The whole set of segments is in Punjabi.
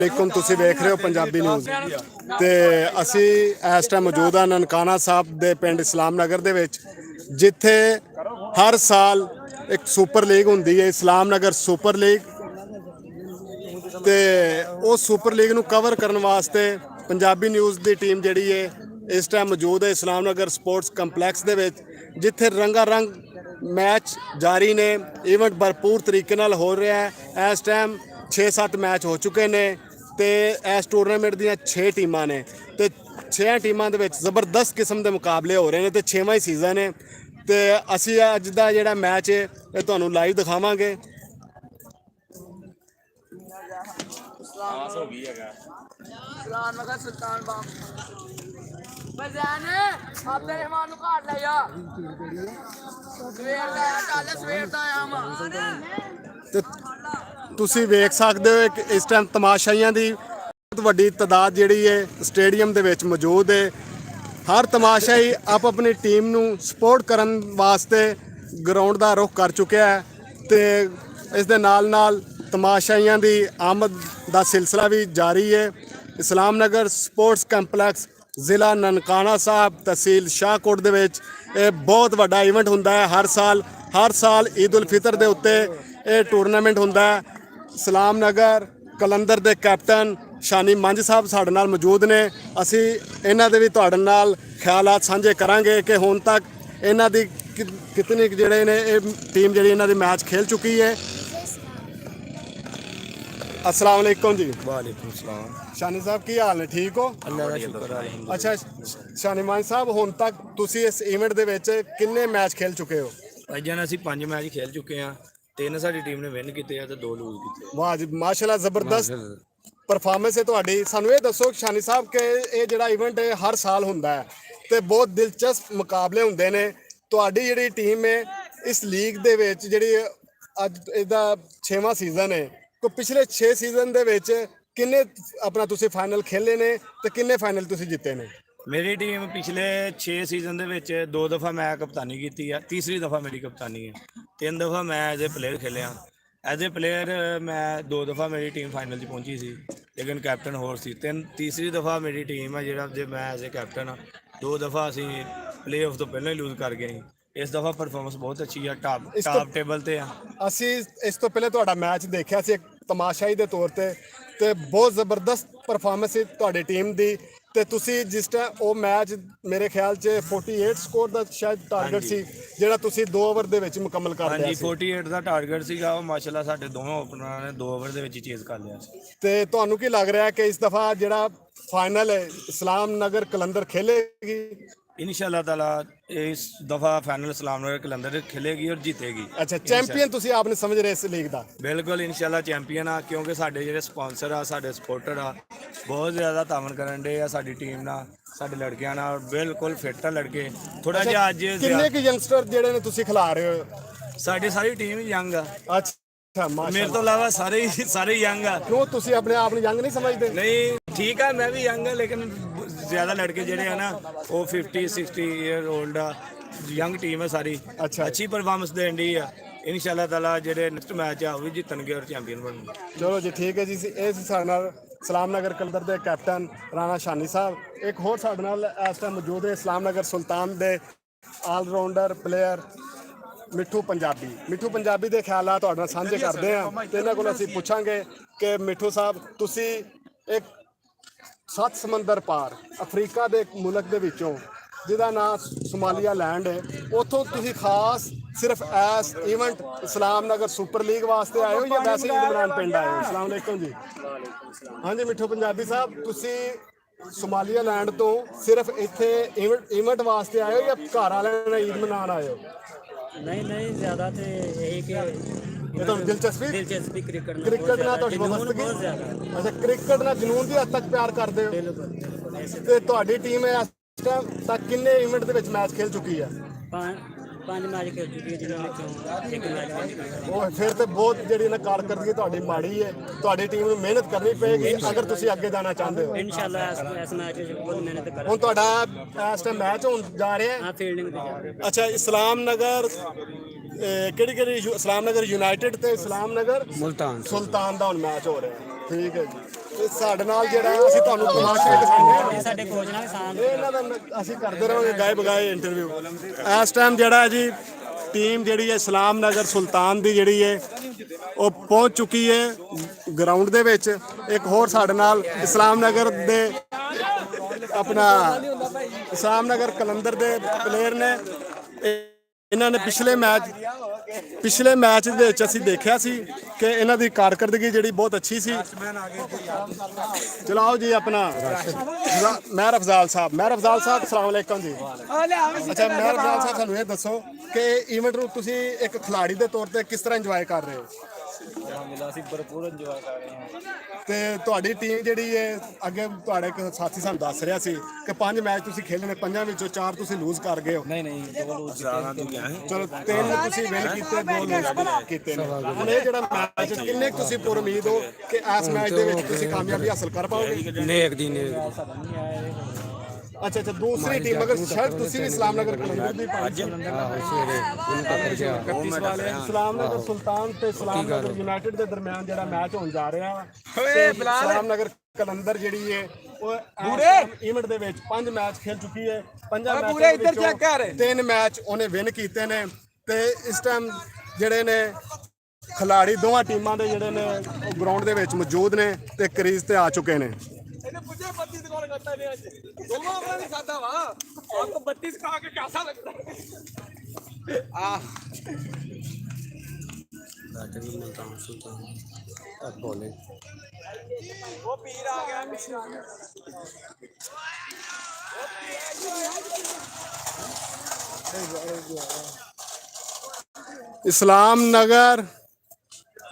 वालेकुम तुसी देख रहे हो पंजाबी न्यूज़ ते असी इस टाइम मौजूद हाँ ननकाना साहब दे पिंड इस्लाम नगर दे विच जिथे हर साल एक सुपर लीग हुंदी है इस्लाम नगर सुपर लीग ते उस सुपर लीग नू कवर करने वास्ते पंजाबी न्यूज़ दी टीम जिहड़ी है इस टाइम मौजूद है इस्लाम नगर स्पोर्ट्स कंपलैक्स दे विच जिथे रंगा रंग मैच जारी ने इवेंट भरपूर तरीके नाल हो रहा है। इस टाइम 6-7 मैच हो चुके ने ते इस टूरनामेंट दियां 6 टीमां ने ते 6 टीमां दे विच जबरदस्त किस्म के मुकाबले हो रहे हैं ते 6वां ही सीजन है ते असी अज दा जिहड़ा मैच है ये तुहानूं लाइव दिखावांगे। ਤੇ ਤੁਸੀਂ ਵੇਖ ਸਕਦੇ ਹੋ ਕਿ ਇਸ ਟਾਈਮ ਤਮਾਸ਼ਾਈਆਂ ਦੀ ਬਹੁਤ ਵੱਡੀ ਤਾਦਾਦ ਜਿਹੜੀ ਹੈ ਸਟੇਡੀਅਮ ਦੇ ਵਿੱਚ ਮੌਜੂਦ ਹੈ। ਹਰ ਤਮਾਸ਼ਾਈ ਆਪ ਆਪਣੀ ਟੀਮ ਨੂੰ ਸਪੋਰਟ ਕਰਨ ਵਾਸਤੇ ਗਰਾਊਂਡ ਦਾ ਰੁਖ ਕਰ ਚੁੱਕਿਆ ਹੈ ਤੇ ਇਸ ਦੇ ਨਾਲ ਨਾਲ ਤਮਾਸ਼ਾਈਆਂ ਦੀ ਆਮਦ ਦਾ ਸਿਲਸਿਲਾ ਵੀ ਜਾਰੀ ਹੈ। ਇਸਲਾਮ ਨਗਰ ਸਪੋਰਟਸ ਕੰਪਲੈਕਸ ਜ਼ਿਲ੍ਹਾ ਨਨਕਾਣਾ ਸਾਹਿਬ ਤਹਿਸੀਲ ਸ਼ਾਹਕੋਟ ਦੇ ਵਿੱਚ ਇਹ ਬਹੁਤ ਵੱਡਾ ਇਵੈਂਟ ਹੁੰਦਾ ਹੈ। ਹਰ ਸਾਲ ਈਦ ਉਲ ਫਿਤਰ ਦੇ ਉੱਤੇ ਇਹ ਟੂਰਨਾਮੈਂਟ ਹੁੰਦਾ ਹੈ। ਇਸਲਾਮ ਨਗਰ ਕਲੰਦਰ ਦੇ ਕੈਪਟਨ ਸ਼ਾਨੀ ਮੰਝ ਸਾਹਿਬ ਸਾਡੇ ਨਾਲ ਮੌਜੂਦ ਨੇ। ਅਸੀਂ ਇਹਨਾਂ ਦੇ ਵੀ ਤੁਹਾਡੇ ਨਾਲ ਖਿਆਲਾਤ ਸਾਂਝੇ ਕਰਾਂਗੇ ਕਿ ਹੁਣ ਤੱਕ ਇਹਨਾਂ ਦੀ ਕਿਤਨੇ ਜਿਹੜੇ ਨੇ ਇਹ ਟੀਮ ਜਿਹੜੀ ਇਹਨਾਂ ਦੀ ਮੈਚ ਖੇਲ ਚੁੱਕੀ ਹੈ। अस्सलाम वालेकुम जी। वालेकुम सलाम। शानी साहब की हाल ने ठीक हो? अल्लाह का शुक्र है। अच्छा शानी मान साहब हुण तक तुसी इस इवेंट ਦੇ ਵਿੱਚ ਕਿੰਨੇ ਮੈਚ ਖੇਲ ਚੁੱਕੇ ਹੋ? ਭਾਈ ਜਾਨ ਅਸੀਂ 5 ਮੈਚ ਖੇਲ ਚੁੱਕੇ ਆ। 3 ਸਾਡੀ ਟੀਮ ਨੇ ਵਿਨ ਕੀਤੇ ਆ ਤੇ 2 ਲੂਜ਼ ਕੀਤੇ। ਵਾਹ ਜੀ ਮਾਸ਼ਾਅੱਲਾ ਜ਼ਬਰਦਸਤ ਪਰਫਾਰਮੈਂਸ ਹੈ ਤੁਹਾਡੀ। ਸਾਨੂੰ ਇਹ ਦੱਸੋ ਸ਼ਾਨੀ ਸਾਹਿਬ ਕਿ ਇਹ ਜਿਹੜਾ ਇਵੈਂਟ ਹੈ ਹਰ ਸਾਲ ਹੁੰਦਾ ਹੈ ਤੇ ਬਹੁਤ ਦਿਲਚਸਪ ਮੁਕਾਬਲੇ ਹੁੰਦੇ ਨੇ। ਤੁਹਾਡੀ ਜਿਹੜੀ ਟੀਮ ਹੈ ਇਸ ਲੀਗ ਦੇ ਵਿੱਚ ਜਿਹੜੀ ਅੱਜ ਇਹਦਾ 6ਵਾਂ ਸੀਜ਼ਨ ਹੈ तो पिछले 6 सीजन ਦੇ ਵਿੱਚ ਕਿੰਨੇ ਆਪਣਾ ਤੁਸੀਂ ਫਾਈਨਲ ਖੇਲੇ ਨੇ ਤੇ ਕਿੰਨੇ ਫਾਈਨਲ ਤੁਸੀਂ ਜਿੱਤੇ ਨੇ? ਮੇਰੀ ਟੀਮ ਪਿਛਲੇ 6 ਸੀਜ਼ਨ ਦੇ ਵਿੱਚ 2 ਦਫਾ ਮੈਂ ਕਪਤਾਨੀ ਕੀਤੀ ਆ। ਤੀਸਰੀ ਦਫਾ ਮੇਰੀ ਕਪਤਾਨੀ ਹੈ। 3 ਦਫਾ ਮੈਂ ਐਜ਼ ਏ ਪਲੇਅਰ ਖੇਲਿਆ। ਐਜ਼ ਏ ਪਲੇਅਰ ਮੈਂ 2 ਦਫਾ ਮੇਰੀ ਟੀਮ ਫਾਈਨਲ 'ਚ ਪਹੁੰਚੀ ਸੀ ਲੇਕਿਨ ਕੈਪਟਨ ਹੋਰ ਸੀ। ਤੀਸਰੀ ਦਫਾ ਮੇਰੀ ਟੀਮ ਹੈ ਜਿਹੜਾ ਜੇ ਮੈਂ ਐਜ਼ ਏ ਕੈਪਟਨ 2 ਦਫਾ ਅਸੀਂ ਪਲੇਅ ਆਫ ਤੋਂ ਪਹਿਲਾਂ ਹੀ ਲੂਜ਼ ਕਰ ਗਏ ਸੀ। ਇਸ ਦਫਾ ਪਰਫਾਰਮੈਂਸ ਬਹੁਤ ਅੱਛੀ ਆ। ਟਾਪ ਟੇਬਲ ਤੇ ਆ। ਅਸੀਂ ਇਸ ਤੋਂ ਪਹਿਲੇ ਤੁਹਾਡਾ ਮੈਚ ਦੇਖਿਆ ਸੀ ਇੱਕ ਤਮਾਸ਼ਾਈ ਦੇ ਤੌਰ ਤੇ ਬਹੁਤ ਜ਼ਬਰਦਸਤ ਪਰਫਾਰਮੈਂਸ ਸੀ ਤੁਹਾਡੀ ਟੀਮ ਦੀ ਤੇ ਤੁਸੀਂ ਜਿਸ ਟਾਈਮ ਉਹ ਮੈਚ ਮੇਰੇ ਖਿਆਲ 'ਚ 48 ਸਕੋਰ ਦਾ ਸ਼ਾਇਦ ਟਾਰਗੇਟ ਸੀ ਜਿਹੜਾ ਤੁਸੀਂ 2 ਓਵਰ ਦੇ ਵਿੱਚ ਮੁਕੰਮਲ ਕਰ ਲਿਆ ਸੀ। 48 ਦਾ ਟਾਰਗੇਟ ਸੀਗਾ ਉਹ ਮਾਸ਼ਾਅੱਲਾ ਸਾਡੇ ਦੋਵੇਂ ਓਪਨਰਾਂ ਨੇ 2 ਓਵਰ ਦੇ ਵਿੱਚ ਹੀ ਚੇਜ਼ ਕਰ ਲਿਆ ਸੀ। ਤੇ ਤੁਹਾਨੂੰ ਕੀ ਲੱਗ ਰਿਹਾ ਕਿ ਇਸ ਦਫਾ ਜਿਹੜਾ ਫਾਈਨਲ ਹੈ इस्लाम नगर कलंदर खेलेगी? इंशाल्लाह ताला इस दफा फाइनल इस्लाम नगर कलंदर खेलेगी और जीतेगी। अच्छा चैंपियन ਤੁਸੀਂ ਆਪਨੇ ਸਮਝ ਰਹੇ ਇਸ ਲੀਗ ਦਾ? ਬਿਲਕੁਲ इंशाल्लाह चैंपियन ਆ ਕਿਉਂਕਿ ਸਾਡੇ ਜਿਹੜੇ ਸਪਾਂਸਰ ਆ ਸਾਡੇ ਸਪੋਰਟਰ ਆ ਬਹੁਤ ਜ਼ਿਆਦਾ ਤਾਮਨ ਕਰਨ ਦੇ ਆ ਸਾਡੀ ਟੀਮ ਨਾਲ ਸਾਡੇ ਲੜਕਿਆਂ ਨਾਲ। ਬਿਲਕੁਲ ਫਿੱਟ ਆ ਲੜਕੇ। ਥੋੜਾ ਜਿਹਾ ਅੱਜ ਕਿੰਨੇ ਕਿ ਯੰਗਸਟਰ ਜਿਹੜੇ ਨੇ ਤੁਸੀਂ ਖਿਲਾ ਰਹੇ ਹੋ? ਸਾਡੀ ਸਾਰੀ ਟੀਮ ਯੰਗ ਆ। ਅੱਛਾ ਮੇਰੇ ਤੋਂ ਇਲਾਵਾ ਸਾਰੇ ਯੰਗ ਆ। ਕਿਉਂ ਤੁਸੀਂ ਆਪਣੇ ਆਪ ਨੂੰ ਯੰਗ ਨਹੀਂ ਸਮਝਦੇ? ਨਹੀਂ ਠੀਕ ਆ ਮੈਂ ਵੀ ਯੰਗ ਆ ਲੇਕਿਨ ਜ਼ਿਆਦਾ ਲੜਕੇ ਜਿਹੜੇ ਆ ਨਾ ਉਹ 50-60 ਈਅਰ 올ਡ ਆ। ਯੰਗ ਟੀਮ ਹੈ ਸਾਰੀ। ਅੱਛੀ ਪਰਫਾਰਮੈਂਸ ਦੇਣ ਦੀ ਆ। ਇਨਸ਼ਾਅੱਲਾ ਤਾਲਾ ਜਿਹੜੇ ਨੈਕਸਟ ਮੈਚ ਆ ਉਹ ਵੀ ਜਿੱਤਣਗੇ ਔਰ ਚੈਂਪੀਅਨ ਬਣਨਗੇ। ਚਲੋ ਜੀ ਠੀਕ ਹੈ ਜੀ। ਇਹ ਸੀ ਸਾਡੇ ਨਾਲ ਇਸਲਾਮ ਨਗਰ ਕਲੰਦਰ ਦੇ ਕੈਪਟਨ ਰਾਣਾ ਸ਼ਾਨੀ ਸਾਹਿਬ। ਇੱਕ ਹੋਰ ਸਾਡੇ ਨਾਲ ਇਸ ਟਾਈਮ ਮੌਜੂਦ ਹੈ ਇਸਲਾਮ ਨਗਰ ਸੁਲਤਾਨ ਦੇ ਆਲਰਾਊਂਡਰ ਪਲੇਅਰ ਮਿੱਠੂ ਪੰਜਾਬੀ ਦੇ ਖਿਆਲਾਤ ਤੁਹਾਡੇ ਨਾਲ ਸਾਂਝੇ ਕਰਦੇ ਹਾਂ ਤੇ ਇਹਨਾਂ ਕੋਲ ਅਸੀਂ ਪੁੱਛਾਂਗੇ ਕਿ ਮਿੱਠੂ ਸਾਹਿਬ ਤੁਸੀਂ ਇੱਕ 7 ਸਮੁੰਦਰ ਪਾਰ ਅਫਰੀਕਾ ਦੇ ਇੱਕ ਮੁਲਕ ਦੇ ਵਿੱਚੋਂ ਜਿਹਦਾ ਨਾਮ ਸੋਮਾਲੀਆ ਲੈਂਡ ਹੈ ਉੱਥੋਂ ਤੁਸੀਂ ਖਾਸ ਸਿਰਫ ਐਸ ਇਵੈਂਟ ਇਸਲਾਮ ਨਗਰ ਸੁਪਰ ਲੀਗ ਵਾਸਤੇ ਆਏ ਹੋ ਜਾਂ ਵੈਸੇ ਹੀ ਇਮਰਾਨ ਪਿੰਡ ਆਏ ਹੋ? ਅਸਲਾਮ ਵਾਲੇਕੁਮ ਜੀ। ਹਾਂਜੀ ਮਿੱਠੂ ਪੰਜਾਬੀ ਸਾਹਿਬ ਤੁਸੀਂ ਸੋਮਾਲੀਆ ਲੈਂਡ ਤੋਂ ਸਿਰਫ ਇੱਥੇ ਇਵੈਂਟ ਵਾਸਤੇ ਆਏ ਹੋ ਜਾਂ ਘਰ ਵਾਲਿਆਂ ਨਾਲ ਈਦ ਮਨਾਉਣ ਆਏ ਹੋ? नहीं ज्यादा तो यही कि तो दिलचस्पी क्रिकेट ਨਾਲ ਤੁਹਾਡੀ ਵਾਬਸਤਗੀ? ਅੱਛਾ ਕ੍ਰਿਕਟ ਨਾਲ ਜਨੂਨ ਦੀ ਹੱਦ ਤੱਕ ਪਿਆਰ ਕਰਦੇ ਹੋ? बिल्कुल। ਤੇ ਤੁਹਾਡੀ ਟੀਮ ਇਸ ਟਾਈਮ ਤੱਕ ਕਿੰਨੇ ਇਵੈਂਟ ਦੇ ਵਿੱਚ ਮੈਚ ਖੇਲ ਚੁੱਕੀ ਹੈ? 5 मैच खेल चुकी है जिन्होंने एक मैच खेल। ਉਹ ਫਿਰ ਤੇ ਬਹੁਤ ਜਿਹੜੀ ਨਾ ਕਾਰਕਰਦਗੀ ਤੁਹਾਡੀ ਮਾੜੀ ਹੈ। ਤੁਹਾਡੀ ਟੀਮ ਨੂੰ ਮਿਹਨਤ ਕਰਨੀ ਪਏਗੀ ਅਗਰ ਤੁਸੀਂ ਅੱਗੇ ਜਾਣਾ ਚਾਹੁੰਦੇ ਹੋ। इंशाल्लाह इस मैच में बहुत मेहनत कर। ਹੁਣ ਤੁਹਾਡਾ ਇਸ ਟਾਈਮ ਮੈਚ ਹੋਣ ਜਾ ਰਿਹਾ ਹੈ? हाँ फील्डिंग पे जा रहे हैं। ਅੱਛਾ ਇਸਲਾਮ ਨਗਰ ਕਿਹੜੀ ਇਸਲਾਮ ਨਗਰ ਯੂਨਾਈਟਿਡ ਤੇ ਇਸਲਾਮ ਨਗਰ ਮੁਲਤਾਨ ਸੁਲਤਾਨ ਦਾ ਹੁਣ ਮੈਚ ਹੋ ਰਿਹਾ ਹੈ। ਠੀਕ ਹੈ ਜੀ। ਤੇ ਸਾਡੇ ਨਾਲ ਜਿਹੜਾ ਅਸੀਂ ਤੁਹਾਨੂੰ ਤਮਾਸ਼ਾ ਦਿਖਾਉਂਦੇ ਹਾਂ। ਸਾਡੇ ਕੋਚ ਨਾਲ ਕਿਸਾਨ ਇਹ ਇਹਨਾਂ ਦਾ ਅਸੀਂ ਕਰਦੇ ਰਹਾਂਗੇ ਗਾਏ ਬਗਾਏ ਇੰਟਰਵਿਊ। ਇਸ ਟਾਈਮ ਜਿਹੜਾ ਹੈ ਜੀ ਟੀਮ ਜਿਹੜੀ ਹੈ ਇਸਲਾਮ ਨਗਰ ਸੁਲਤਾਨ ਦੀ ਜਿਹੜੀ ਹੈ ਉਹ ਪਹੁੰਚ ਚੁੱਕੀ ਹੈ ਗਰਾਊਂਡ ਦੇ ਵਿੱਚ। ਇੱਕ ਹੋਰ ਸਾਡੇ ਨਾਲ ਇਸਲਾਮ ਨਗਰ ਦੇ ਆਪਣਾ ਇਸਲਾਮ ਨਗਰ ਕਲੰਦਰ ਦੇ ਪਲੇਅਰ ਨੇ। ਇਹਨਾਂ ਨੇ ਪਿਛਲੇ ਮੈਚ ਦੇ ਵਿੱਚ ਅਸੀਂ ਦੇਖਿਆ ਸੀ ਕਿ ਇਹਨਾਂ ਦੀ ਕਾਰਕਰਦਗੀ ਜਿਹੜੀ ਬਹੁਤ ਅੱਛੀ ਸੀ। ਚਲਾਓ ਜੀ ਆਪਣਾ ਮਹਿਰ ਅਫਜ਼ਾਲ ਸਾਹਿਬ ਅਸਲਾਮ ਵਾਲੇਕਮ ਜੀ। ਅੱਛਾ ਮਹਿਰ ਅਫਜ਼ਾਲ ਸਾਹਿਬ ਸਾਨੂੰ ਇਹ ਦੱਸੋ ਕਿ ਈਵੈਂਟ ਨੂੰ ਤੁਸੀਂ ਇੱਕ ਖਿਲਾੜੀ ਦੇ ਤੌਰ ਤੇ ਕਿਸ ਤਰ੍ਹਾਂ ਇੰਜੋਏ ਕਰ ਰਹੇ ਹੋ? ਅਸੀਂ ਭਰਪੂਰ ਇੰਜੋਏ ਕਰ ਰਹੇ ਹਾਂ। ਤੇ ਤੁਹਾਡੀ ਟੀਮ ਜਿਹੜੀ ਹੈ ਅੱਗੇ ਤੁਹਾਡੇ ਇੱਕ ਸਾਥੀ ਸਾਨੂੰ ਦੱਸ ਰਿਹਾ ਸੀ ਕਿ 5 ਮੈਚ ਤੁਸੀਂ ਖੇਲੇ ਨੇ, 5 ਵਿੱਚੋਂ 4 ਤੁਸੀਂ ਲੂਜ਼ ਕਰ ਗਏ ਹੋ। ਨਹੀਂ ਦੋ ਲੂਜ਼ ਚਲੋ 3 ਤੁਸੀਂ ਵਿਨ ਕੀਤੇ, 2 ਲੂਜ਼ ਕੀਤੇ ਨੇ। ਹੁਣ ਇਹ ਜਿਹੜਾ ਮੈਚ ਕਿੰਨੇ ਕੁ ਤੁਸੀਂ ਪੂਰ ਉਮੀਦ ਹੋ ਕਿ ਇਸ ਮੈਚ ਦੇ ਵਿੱਚ ਤੁਸੀਂ ਕਾਮਯਾਬੀ ਹਾਸਲ ਕਰ ਪਾਓਗੇ? ਨੇਕ ਦੀ ਨੇ ਅੱਛਾ ਦੂਸਰੀ ਟੀਮ ਅਗਰ ਸ਼ਾਇਦ ਤੁਸੀਂ ਵੀ ਇਸਲਾਮ ਨਗਰ ਕਲੰਦਰ ਦੀ ਇਸਲਾਮ ਨਗਰ ਸੁਲਤਾਨ ਤੇ ਇਸਲਾਮ ਨਗਰ ਯੂਨਾਈਟਿਡ ਦੇ ਦਰਮਿਆਨ ਜਿਹੜਾ ਮੈਚ ਹੋਣ ਜਾ ਰਿਹਾ ਵਾ। ਇਸਲਾਮ ਨਗਰ ਕਲੰਦਰ ਜਿਹੜੀ ਹੈ ਉਹ ਈਵੈਂਟ ਦੇ ਵਿੱਚ 5 ਮੈਚ ਖੇਲ ਚੁੱਕੀ ਹੈ। 5 ਮੈਚਾਂ ਦੇ ਵਿੱਚੋਂ 3 ਮੈਚ ਉਹਨੇ ਵਿਨ ਕੀਤੇ ਨੇ। ਤੇ ਇਸ ਟਾਈਮ ਜਿਹੜੇ ਨੇ ਖਿਲਾੜੀ ਦੋਵਾਂ ਟੀਮਾਂ ਦੇ ਜਿਹੜੇ ਨੇ ਉਹ ਗਰਾਊਂਡ ਦੇ ਵਿੱਚ ਮੌਜੂਦ ਨੇ ਤੇ ਕਰੀਜ਼ ਤੇ ਆ ਚੁੱਕੇ ਨੇ। ਇਹਨੇ ਪੁੱਛੇ 32 ਦੁਕਾਨ ਕਰਤਾ ਨੇ ਅੱਜ ਦੋਨੋਂ ਆਪਣਾ ਨਹੀਂ ਖਾਦਾ ਵਾ आपको 32 खा के कैसा लगता है आ वो पीर आ गया पीर आ गया ਇਸਲਾਮ ਨਗਰ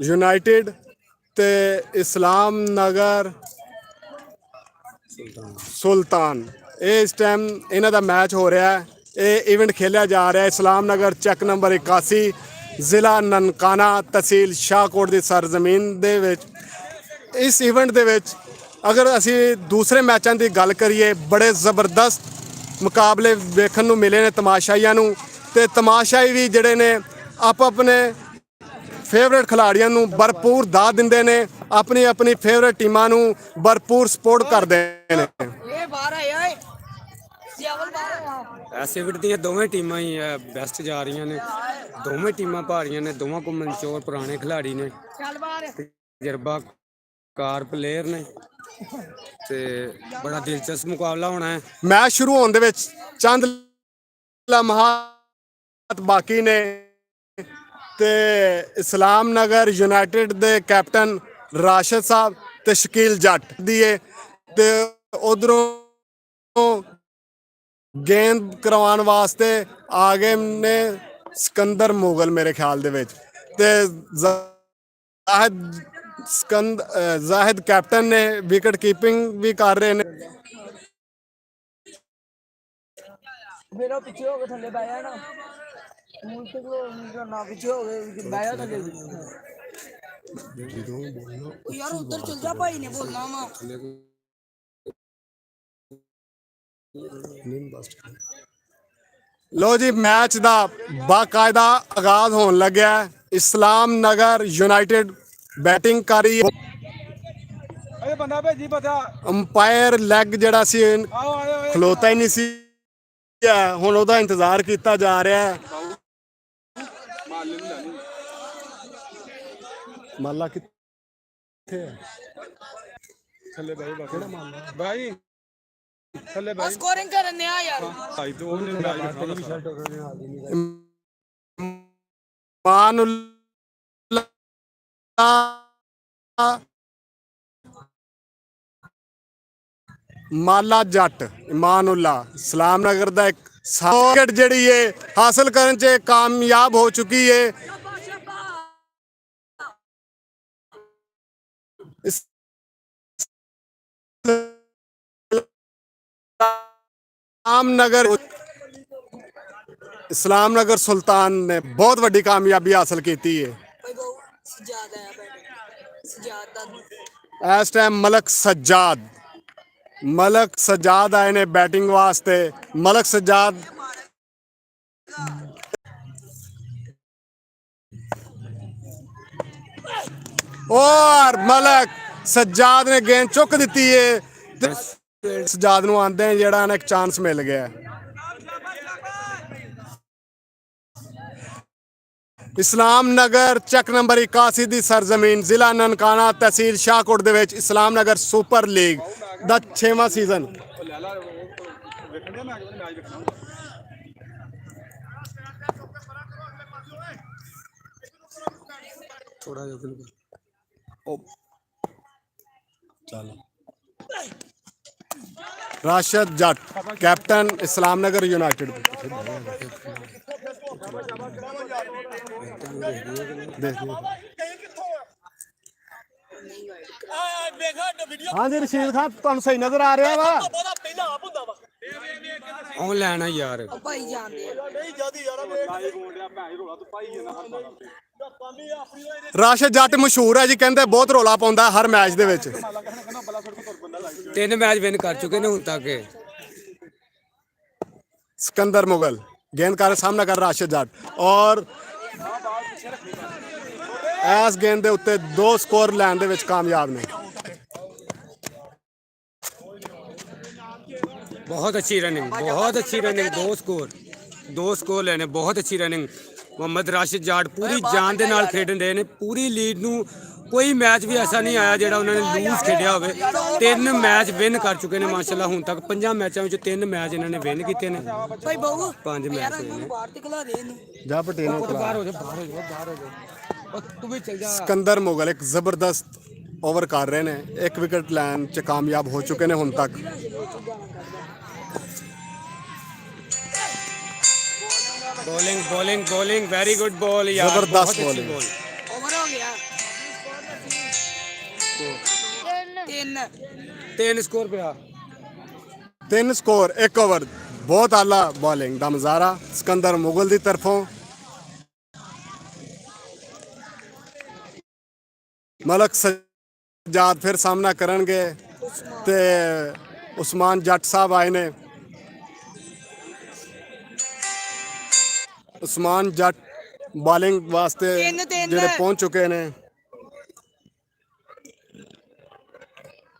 ਯੂਨਾਈਟਿਡ ਤੇ ਇਸਲਾਮ ਨਗਰ ਸੁਲਤਾਨ ਇਹ ਇਸ ਟਾਈਮ ਇਹਨਾਂ ਦਾ ਮੈਚ ਹੋ ਰਿਹਾ ਹੈ। ਇਹ ਇਵੈਂਟ ਖੇਲਿਆ ਜਾ ਰਿਹਾ ਹੈ ਇਸਲਾਮ ਨਗਰ ਚੱਕ ਨੰਬਰ 81 ਜ਼ਿਲ੍ਹਾ ਨਨਕਾਣਾ ਤਹਿਸੀਲ ਸ਼ਾਹਕੋਟ ਦੀ ਸਰਜ਼ਮੀਨ ਦੇ ਵਿੱਚ। ਇਸ ਇਵੈਂਟ ਦੇ ਵਿੱਚ ਅਗਰ ਅਸੀਂ ਦੂਸਰੇ ਮੈਚਾਂ ਦੀ ਗੱਲ ਕਰੀਏ ਬੜੇ ਜ਼ਬਰਦਸਤ ਮੁਕਾਬਲੇ ਵੇਖਣ ਨੂੰ ਮਿਲੇ ਨੇ ਤਮਾਸ਼ਾਈਆਂ ਨੂੰ। ਤੇ ਤਮਾਸ਼ਾਈ ਵੀ ਜਿਹੜੇ ਨੇ ਆਪਣੇ ਫੇਵਰੇਟ ਖਿਡਾਰੀਆਂ ਨੂੰ ਭਰਪੂਰ ਦਾਅ ਦਿੰਦੇ ਨੇ, ਆਪਣੀ ਫੇਵਰੇਟ ਟੀਮਾਂ ਨੂੰ ਭਰਪੂਰ ਸਪੋਰਟ ਕਰਦੇ ਨੇ। ये बाहर आया है सियावल बाहर आया ਐਸੇ ਵਿਟ ਦੀਆਂ ਦੋਵੇਂ ਟੀਮਾਂ ਹੀ ਬੈਸਟ ਜਾ ਰਹੀਆਂ ਨੇ। ਦੋਵੇਂ ਟੀਮਾਂ ਭਾਰੀਆਂ ਨੇ, ਦੋਵਾਂ ਕੋ ਮਨਚੋਰ ਪੁਰਾਣੇ ਖਿਡਾਰੀ ਨੇ, चल बाहर ਤਜਰਬਾਕਾਰ ਪਲੇਅਰ ਨੇ ਤੇ ਬੜਾ ਦਿਲਚਸਪ ਮੁਕਾਬਲਾ ਹੋਣਾ ਹੈ। ਮੈਚ ਸ਼ੁਰੂ ਹੋਣ ਦੇ ਵਿੱਚ ਚੰਦ ਲਮਹਾਤ ਬਾਕੀ ਨੇ ਤੇ ਇਸਲਾਮ ਨਗਰ ਯੂਨਾਈਟਿਡ ਦੇ ਕੈਪਟਨ ਰਾਸ਼ਦ ਸਾਹਿਬ ਤੇ ਸ਼ਕੀਲ ਜੱਟ ਦੀ ਏ ਤੇ ਉਧਰੋਂ ਗੇਂਦ ਕਰਵਾਉਣ ਵਾਸਤੇ ਆ ਗਏ ਨੇ ਸਿਕੰਦਰ ਮੁਗਲ ਮੇਰੇ ਖਿਆਲ ਦੇ ਵਿੱਚ ਤੇ ਜ਼ਾਹਿਦ ਕੈਪਟਨ ਨੇ ਵਿਕਟ ਕੀਪਿੰਗ ਵੀ ਕਰ ਰਹੇ ਨੇ। मेरा पीछे हो गए थल्ले बैठा ना मूल से को ना पीछे हो गए बैठा थल्ले यार उधर चल जा भाई ने बोलना वा ਲੋ ਜੀ ਮੈਚ ਦਾ ਬਾਕਾਇਦਾ ਆਗਾਜ਼ ਹੋਣ ਲੱਗਿਆ। ਇਸਲਾਮ ਨਗਰ ਯੂਨਾਈਟਿਡ ਬੈਟਿੰਗ ਕਰ ਰਹੀ ਹੈ। अरे बंदा भेजी बता ਅੰਪਾਇਰ ਲੈਗ ਜਿਹੜਾ ਸੀ आओ आए ਖਲੋਤਾ ਹੀ ਨਹੀਂ ਸੀ, ਹੁਣ ਉਹਦਾ ਇੰਤਜ਼ਾਰ ਕੀਤਾ ਜਾ ਰਿਹਾ ਹੈ। ਮਾਲਾ ਕਿੱਥੇ ਹੈ? थल्ले भाई किहड़ा मारना भाई थल्ले भाई स्कोरिंग करने आ यार भाई तो ਉਹਨੇ ਮਾਲਾ ਜੱਟ ਇਮਾਨੁੱਲਾ ਇਸਲਾਮ ਨਗਰ ਦਾ ਇੱਕ ਵਿਕਟ ਜਿਹੜੀ ਏ ਹਾਸਲ ਕਰਨ 'ਚ ਕਾਮਯਾਬ ਹੋ ਚੁੱਕੀ ਏ। ਇਸਲਾਮ ਨਗਰ ਸੁਲਤਾਨ ਨੇ ਬਹੁਤ ਵੱਡੀ ਕਾਮਯਾਬੀ ਹਾਸਲ ਕੀਤੀ ਏ। भाई वो सजाद आया बैठ सजाद दा ਇਸ ਟਾਈਮ ਮਲਕ ਸਜਾਦ ਆਏ ਨੇ ਬੈਟਿੰਗ ਵਾਸਤੇ। ਮਲਕ ਸਜਾਦ ਔਰ ਮਲਕ ਸੱਜਾਦ ਨੇ ਗੇਂਦ ਚੁੱਕ ਦਿੱਤੀ ਏ ਤੇ ਸੱਜਾਦ ਨੂੰ ਆਂਦੇ ਜਿਹੜਾ ਨੇ ਇੱਕ ਚਾਂਸ ਮਿਲ ਗਿਆ। ਇਸਲਾਮ ਨਗਰ ਚੱਕ ਨੰਬਰ 81 ਦੀ ਸਰਜ਼ਮੀਨ ਜ਼ਿਲ੍ਹਾ ਨਨਕਾਣਾ ਤਹਿਸੀਲ ਸ਼ਾਹਕੋਟ ਦੇ ਵਿੱਚ ਇਸਲਾਮ ਨਗਰ ਸੁਪਰ ਲੀਗ ਦਾ 6ਵਾਂ ਸੀਜ਼ਨ। ਥੋੜਾ ਜਿਹਾ ਚੱਲ ਰਾਸ਼ਦ ਜੱਟ ਕੈਪਟਨ ਇਸਲਾਮ ਨਗਰ ਯੂਨਾਈਟਿਡ ਹਾਂਜੀ ਰਸ਼ੀਦ ਖਾਨ ਤੁਹਾਨੂੰ ਸਹੀ ਨਜ਼ਰ ਆ ਰਿਹਾ ਵਾ? ਉਹਦਾ ਪਹਿਲਾਂ ਆਪ ਹੁੰਦਾ ਵਾ ਆਨਲਾਈਨ ਆ ਯਾਰ। ਉਹ ਭਾਈ ਜਾਣਦੇ ਆ ਨਹੀਂ ਜਿਆਦੀ ਯਾਰ ਲਾਈਵ ਹੋਣ ਡਿਆ ਭੈਣ ਰੋਲਾ ਤੂੰ ਪਾਈ ਜਾਂਦਾ ਰਾਸ਼ਦ ਜੱਟ ਮਸ਼ਹੂਰ ਹੈ ਜੀ, ਕਹਿੰਦੇ ਬਹੁਤ ਰੌਲਾ ਪਾਉਂਦਾ ਹਰ ਮੈਚ ਦੇ ਵਿੱਚ। 3 ਮੈਚ ਵਿਨ ਕਰ ਚੁੱਕੇ ਨੇ ਹੁਣ ਤੱਕ। सिकंदर मुगल गेंद का सामना कर राशिद जट और इस गेंद के उत्ते 2 स्कोर लैन दे विच कामयाब ने। बहुत अच्छी रनिंग, बहुत अच्छी रनिंग। 2 स्कोर लेने, बहुत अच्छी रनिंग। मोहम्मद राशिद जाट पूरी जान दे नाल खेडन दे ने। पूरी लीड नू कोई मैच भी ऐसा नहीं आया जेड़ा उन्होंने लूज खेडिया होवे। 3 मैच विन कर चुके ने माशाल्लाह। हुण तक 5 मैचों में 3 मैच इन्होंने विन किए ने। ਭਾਈ ਬਾਬੂ 5 ਯਾਰ मैच ਇਹਨੂੰ ਬਾਹਰ ਤੇ ਖਲਾ ਦੇ ਇਹਨੂੰ जा पटेल बाहर हो जा, बाहर हो जा, बाहर हो जा। तू भी चल जा। सिकंदर मुगल एक जबरदस्त ओवर कर रहे ने। 1 विकेट लैन च कामयाब हो चुके ने हुण तक। Bowling bowling bowling very good ball यार। जबरदस्त बहुत अच्छी bowling। ball। ਓਵਰ ਹੋ ਗਿਆ 3 स्कोर पे आ। 3 स्कोर 1 ओवर। बहुत आला बॉलिंग का नज़ारा सिकंदर मुगल की तरफों। मलक सज्जाद फिर सामना करनगे ते उस्मान जट साहब आए ने। उस्मान जट बॉलिंग वास्ते जेड़े पहुंच चुके ने।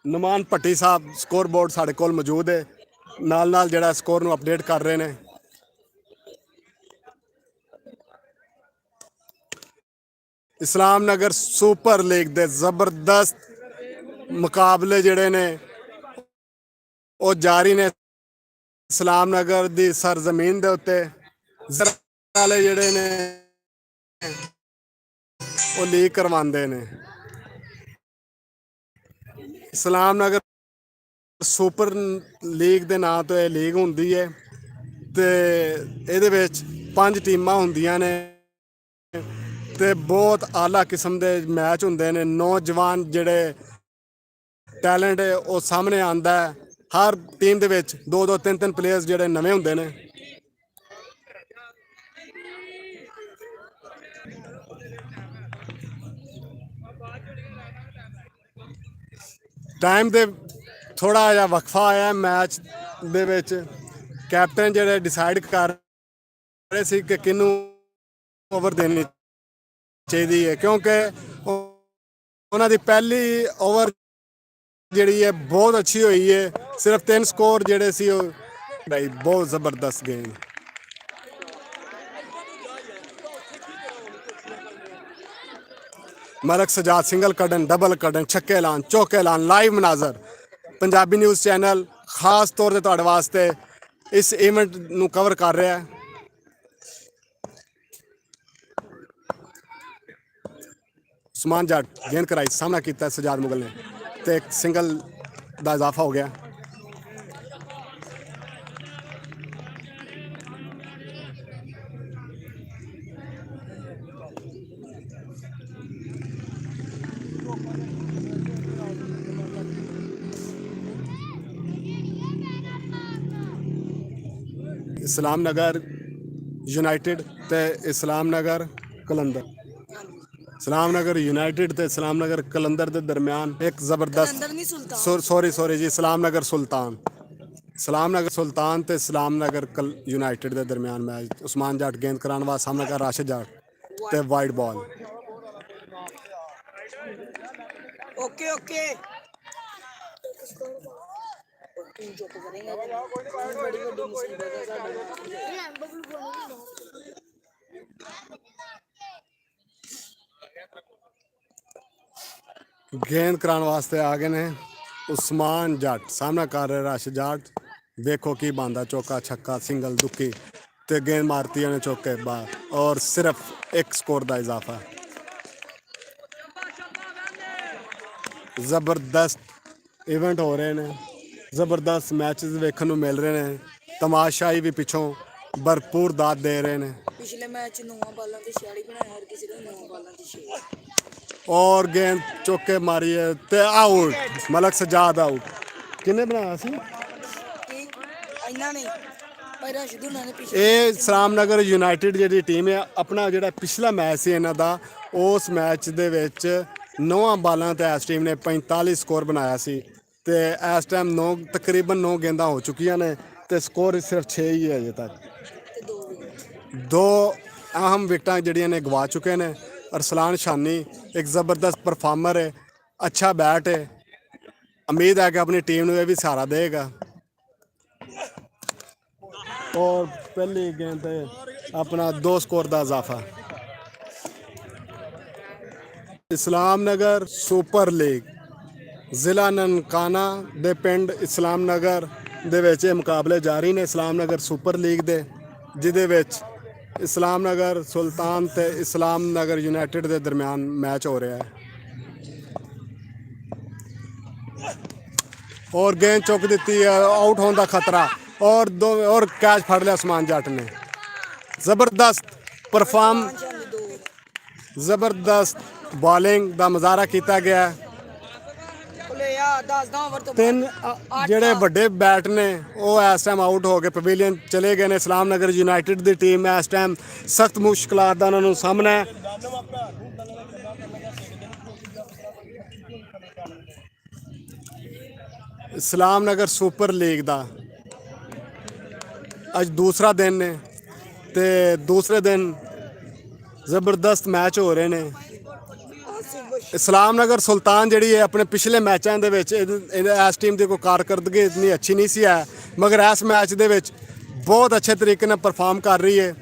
नमान भट्टी साहब स्कोर बोर्ड साढ़े कोल मौजूद है, नाल नाल जेड़ा स्कोर नू अपडेट कर रहे ने। इस्लाम नगर सुपर लीग दे जबरदस्त मुकाबले जेड़े ने वो जारी ने। इस्लाम नगर दी सरजमीन दे उत्ते वाले जेड़े ने वो लीग करवांदे ने। इस्लाम नगर सुपर लीग दे नाम तो यह लीग हुंदी है ते इहदे विच 5 टीमां हुंदियां ने ते बहुत आला किस्म दे मैच हुंदे ने। नौजवान जेड़े टैलेंट है वो सामने आंदा है। हर टीम दे विच 2-2 3-3 प्लेयर्स जेड़े नवे हुंदे ने। टाइम दे थोड़ा जिहा वक्फा आया मैच दे विच। कैप्टन जेड़े डिसाइड कर रहे सी कि किनू ओवर देनी चाहिए है, क्योंकि उन्हां दी पहली ओवर जेड़ी है बहुत अच्छी हुई है। सिर्फ 3 स्कोर जेड़े सी भाई बहुत जबरदस्त गेम। मलक सजाद सिंगल कड़न, डबल कड़न, छक्के ऐलान, चौके ऐलान। लाइव मनाजर पंजाबी न्यूज़ चैनल खास तौर से तुहाडे वास्ते इस इवेंट नू कवर कर रहा है। उस्मान जट गेंद कराई, सामना किया सजाद मुगल ने ते एक सिंगल दा इजाफा हो गया। इस्लाम नगर यूनाइटेड ते इस्लाम नगर कलंदर। इस्लाम नगर यूनाइटेड ते इस्लाम नगर कलंदर के दरमियान एक जबरदस्त ਅੰਦਰ ਨਹੀਂ ਸੁਲਤਾਨ सॉरी जी इस्लाम नगर सुल्तान। इस्लाम नगर सुल्तान ते इस्लाम नगर यूनाइटेड के दरमियान मैच। उस्मान जट गेंद कराने वास्ते सामना कर राशिद जट ते वाइड बॉल। ओके ओके तू चुप करेगा बड़ी बड़ी मुसीबत है साडी गेंद कराने वास्ते आ गए ने उस्मान जट सामना कर रहे रश जट देखो की बांधा चौका छक्का सिंगल दुक्की ते गेंद मारती है चौके बाहर और सिर्फ एक स्कोर का इजाफा जबरदस्त इवेंट हो रहे हैं जबरदस्त मैचेस वेखਣ ਨੂੰ मिल रहे हैं तमाशाई भी पिछों भरपूर दाद दे रहे हैं पिछले मैच 9 बालों ते 46 बनाया हर किसी ने 9 बालों ते 6 और गेंद चौके मारी है ते आउट मलक सजाद आउट किन्ने बनाया सी ਇੰਨਾ ਨਹੀਂ ਪਹਿਲਾਂ ਸਿੱਧੂ ਨੇ ਪਿਛਲੇ ਇਹ ਸਲਾਮਨਗਰ ਯੂਨਾਈਟਿਡ ਜਿਹੜੀ ਟੀਮ ਹੈ ਆਪਣਾ ਜਿਹੜਾ ਪਿਛਲਾ ਮੈਚ ਸੀ ਇਹਨਾਂ ਦਾ ਉਸ ਮੈਚ ਦੇ ਵਿੱਚ 9 ਬਾਲਾਂ ਤੇ ਇਸ ਟੀਮ ਨੇ 45 ਸਕੋਰ ਬਣਾਇਆ ਸੀ ਤੇ ਇਸ ਟਾਈਮ 9 ਤਕਰੀਬਨ 9 ਗੇਂਦਾਂ ਹੋ ਚੁੱਕੀਆਂ ਨੇ ਤੇ ਸਕੋਰ ਸਿਰਫ 6 ਹੀ ਹੈ ਅਜੇ ਤੱਕ ਦੋ ਅਹਿਮ ਵਿਕਟਾਂ ਜਿਹੜੀਆਂ ਨੇ ਗਵਾ ਚੁੱਕੇ ਨੇ ਅਰਸਲਾਨ ਸ਼ਾਨੀ ਇੱਕ ਜ਼ਬਰਦਸਤ ਪਰਫਾਰਮਰ ਹੈ ਅੱਛਾ ਬੈਟ ਹੈ ਉਮੀਦ ਹੈ ਕਿ ਆਪਣੀ ਟੀਮ ਨੂੰ ਇਹ ਵੀ ਸਹਾਰਾ ਦੇਗਾ और पहली गेंद अपना 2 स्कोर का इजाफा इस्लाम नगर सुपर लीग ਜ਼ਿਲ੍ਹਾ ਨਨਕਾਣਾ ਦੇ ਪਿੰਡ ਇਸਲਾਮ ਨਗਰ ਦੇ ਵਿੱਚ ਇਹ ਮੁਕਾਬਲੇ ਜਾਰੀ ਨੇ ਇਸਲਾਮ ਨਗਰ ਸੁਪਰ ਲੀਗ ਦੇ ਜਿਹਦੇ ਵਿੱਚ ਇਸਲਾਮ ਨਗਰ ਸੁਲਤਾਨ ਤੇ ਇਸਲਾਮ ਨਗਰ ਯੂਨਾਈਟਿਡ ਦੇ ਦਰਮਿਆਨ ਮੈਚ ਹੋ ਰਿਹਾ ਹੈ और गेंद चुक दी है आउट होने का खतरा और दो और कैच फड़ लिया उस्मान जट ने जबरदस्त परफॉर्म जबरदस्त बॉलिंग का मुजाहरा किया गया ਬੋਲੇ ਯਾਰ 10 ਓਵਰ ਤੋਂ तीन ਜਿਹੜੇ ਵੱਡੇ ਬੈਟ ਨੇ ਉਹ ਇਸ ਟਾਈਮ ਆਊਟ ਹੋ ਕੇ ਪਵੇਲੀਅਨ ਚਲੇ ਗਏ ਨੇ ਇਸਲਾਮ ਨਗਰ ਯੂਨਾਈਟਿਡ ਦੀ ਟੀਮ ਇਸ ਟਾਈਮ ਸਖਤ ਮੁਸ਼ਕਲਾਂ ਦਾ ਉਹਨਾਂ ਨੂੰ ਸਾਹਮਣਾ ਹੈ ਇਸਲਾਮ ਨਗਰ ਸੁਪਰ ਲੀਗ ਦਾ ਅੱਜ ਦੂਸਰਾ ਦਿਨ ਨੇ ਤੇ ਦੂਸਰੇ ਦਿਨ ਜ਼ਬਰਦਸਤ ਮੈਚ ਹੋ ਰਹੇ ਨੇ ਇਸਲਾਮ ਨਗਰ ਸੁਲਤਾਨ ਜਿਹੜੀ ਹੈ ਆਪਣੇ ਪਿਛਲੇ ਮੈਚਾਂ ਦੇ ਵਿੱਚ ਇਸ ਟੀਮ ਦੀ ਕੋਈ ਕਾਰਕਰਦਗੀ ਇਤਨੀ ਅੱਛੀ ਨਹੀਂ ਸੀ ਹੈ ਮਗਰ ਇਸ ਮੈਚ ਦੇ ਵਿੱਚ ਬਹੁਤ ਅੱਛੇ ਤਰੀਕੇ ਨਾਲ ਪਰਫਾਰਮ ਕਰ ਰਹੀ ਹੈ